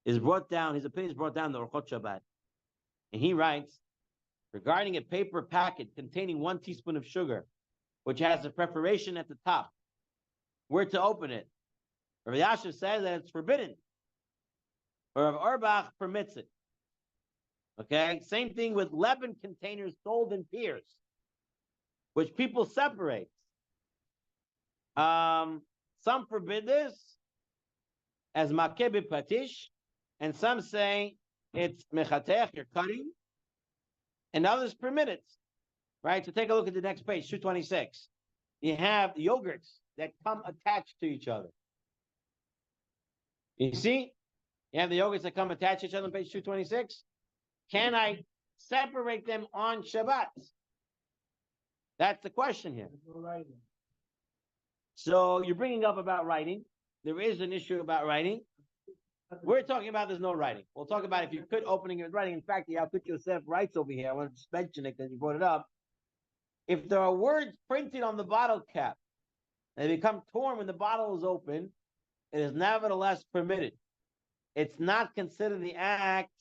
is brought down. His opinion is brought down to Orchot Shabbat, and he writes regarding a paper packet containing 1 teaspoon of sugar, which has a preparation at the top, where to open it. Rav Yashiv says that it's forbidden, or Rav Auerbach permits it. Okay, same thing with leaven containers sold in piers, which people separate. Some forbid this as makebe patish, and some say it's mechatech, you're cutting, and others permit it. Right? So take a look at the next page, 226. You have yogurts that come attached to each other. You see? You have the yogurts that come attached to each other on page 226. Can I separate them on Shabbat? That's the question here. So you're bringing up about writing. There is an issue about writing. We're talking about there's no writing. We'll talk about if you could opening and writing. In fact, the Yalkut Yosef writes over here. I want to just mention it because you brought it up. If there are words printed on the bottle cap and they become torn when the bottle is open, it is nevertheless permitted. It's not considered the act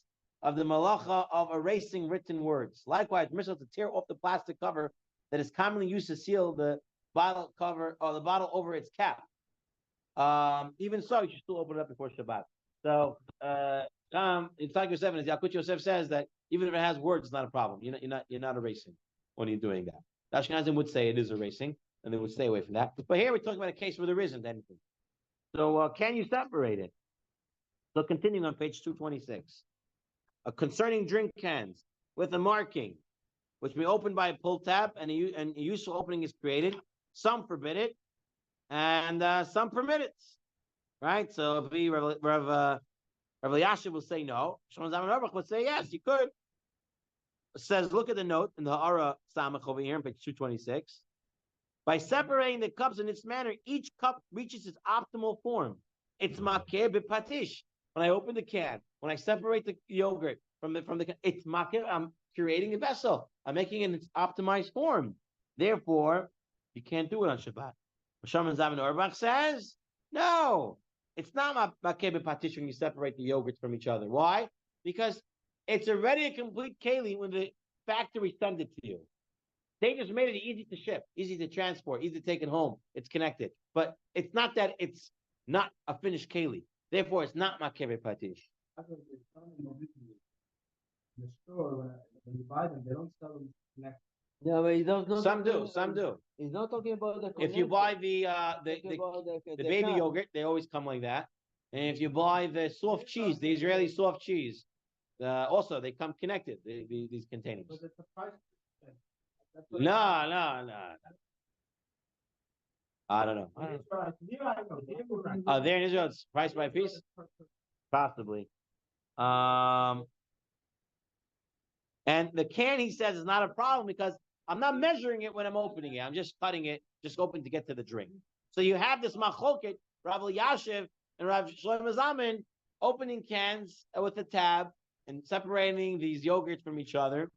of the malacha of erasing written words. Likewise, permissible to tear off the plastic cover that is commonly used to seal the bottle cover or the bottle over its cap. Even so, you should still open it up before Shabbat. So, it's like Yosef, as Yalkut Yosef says that even if it has words, it's not a problem. You're not erasing when you're doing that. The Ashkenazim would say it is erasing, and they would stay away from that. But here we're talking about a case where there isn't anything. So, can you separate it? So, continuing on page 226, concerning drink cans with a marking, which may be opened by a pull tab, and a useful opening is created. Some forbid it, and some permit it. Right? So if Rav Yashiv will say no, Shlomo Zalman Auerbach will say yes, you could. It says, look at the note in the Ha'ara Samach over here on page 226. By separating the cups in this manner, each cup reaches its optimal form. It's makeh b'patish. When I open the can, when I separate the yogurt from the can, it's makeh. I'm curating a vessel. I'm making it in its optimized form. Therefore, you can't do it on Shabbat. Shlomo Zalman Auerbach says, no, it's not makeh b'patish when you separate the yogurts from each other. Why? Because it's already a complete keli when the factory sends it to you. They just made it easy to ship, easy to transport, easy to take it home. It's connected. But it's not that it's not a finished keli. Therefore, it's not makeh b'patish. In the store, when you buy them, they don't sell them connected. Yeah, but he's not Some do. He's not talking about the. If you buy the baby can. yogurt, they always come like that. And if you buy the soft cheese, the Israeli soft cheese, also they come connected. These containers. But it's a price. That's what No. I don't know. There in Israel, it's price by piece, possibly. And the can, he says, is not a problem because I'm not measuring it when I'm opening it. I'm just cutting it, just open to get to the drink. So you have this machloket, Rav Yashiv and Rav Shlomo Zalman opening cans with a tab and separating these yogurts from each other.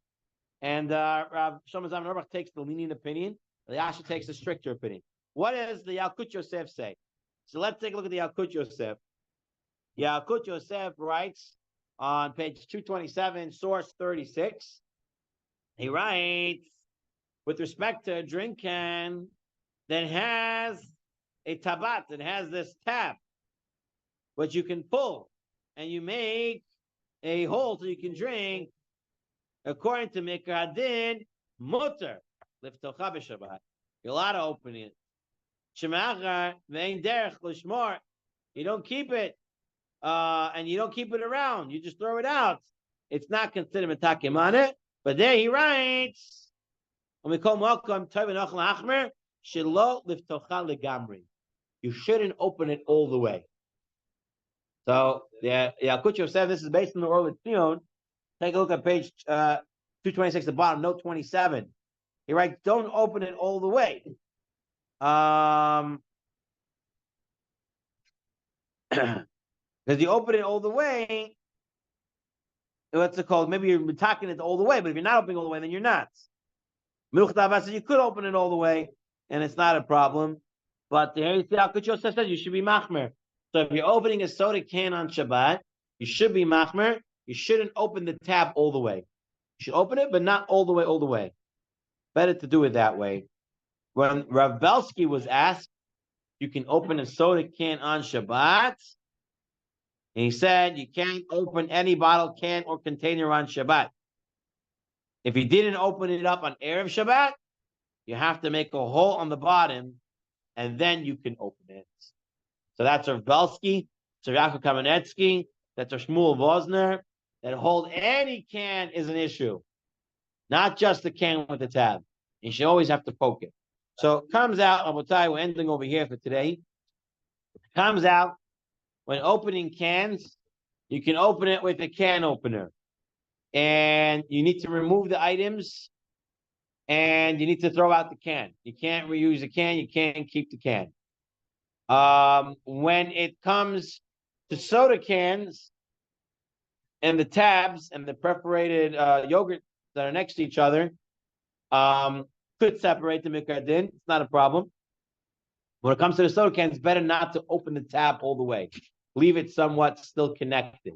And Rav Shlomo Zalman Auerbach takes the lenient opinion. The Yasha takes the stricter opinion. What does the Yalkut Yosef say? So let's take a look at the Yalkut Yosef. Yalkut Yosef writes on page 227, source 36. He writes, with respect to a drink can that has a tabat, that has this tab, which you can pull, and you make a hole so you can drink, according to Mikra Adin, mutter, liftocha b'Shabbat. You're allowed to open it. Shemachar ve'ein derech l'shmor. You don't keep it, and you don't keep it around. You just throw it out. It's not considered metakim on it. But there he writes, when we call Malcolm Tovin Ochel Achmer, Shelo liftocha legamri. You shouldn't open it all the way. So the Yalkut Yosef, this is based on the Or L'Tzion. Take a look at page 226, the bottom, note 27. He writes, don't open it all the way. Because you open it all the way, what's it called? Maybe you're talking it all the way, but if you're not opening all the way, then you're not. Menuch Tava says you could open it all the way, and it's not a problem. But the Yalkut Yosef says you should be machmer. So if you're opening a soda can on Shabbat, you should be machmer. You shouldn't open the tab all the way. You should open it, but not all the way. Better to do it that way. When Rav Belsky was asked, you can open a soda can on Shabbat, and he said you can't open any bottle, can, or container on Shabbat. If you didn't open it up on Erev Shabbat, you have to make a hole on the bottom, and then you can open it. So that's Rav Belsky, Rav Yaakov Kamenetsky, that's Rav Shmuel Vosner, that hold any can is an issue. Not just the can with the tab. You should always have to poke it. So it comes out, Rabotai, we're ending over here for today. It comes out, when opening cans, you can open it with a can opener. And you need to remove the items, and you need to throw out the can. You can't reuse the can, you can't keep the can. When it comes to soda cans and the tabs and the perforated yogurt that are next to each other, could separate the Mikra Adin. It's not a problem. When it comes to the soda can, it's better not to open the tab all the way. Leave it somewhat still connected.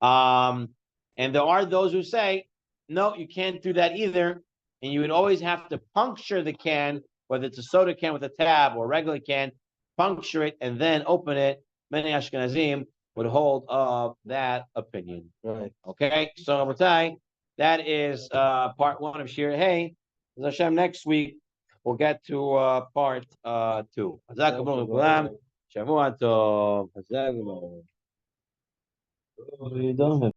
And there are those who say, no, you can't do that either. And you would always have to puncture the can, whether it's a soda can with a tab or a regular can, puncture it and then open it. Many Ashkenazim would hold of that opinion. Right. Okay, so Rabotai, that is part one of Shir Hey. As Hashem, next week we'll get to part two. Shavua tov. You don't have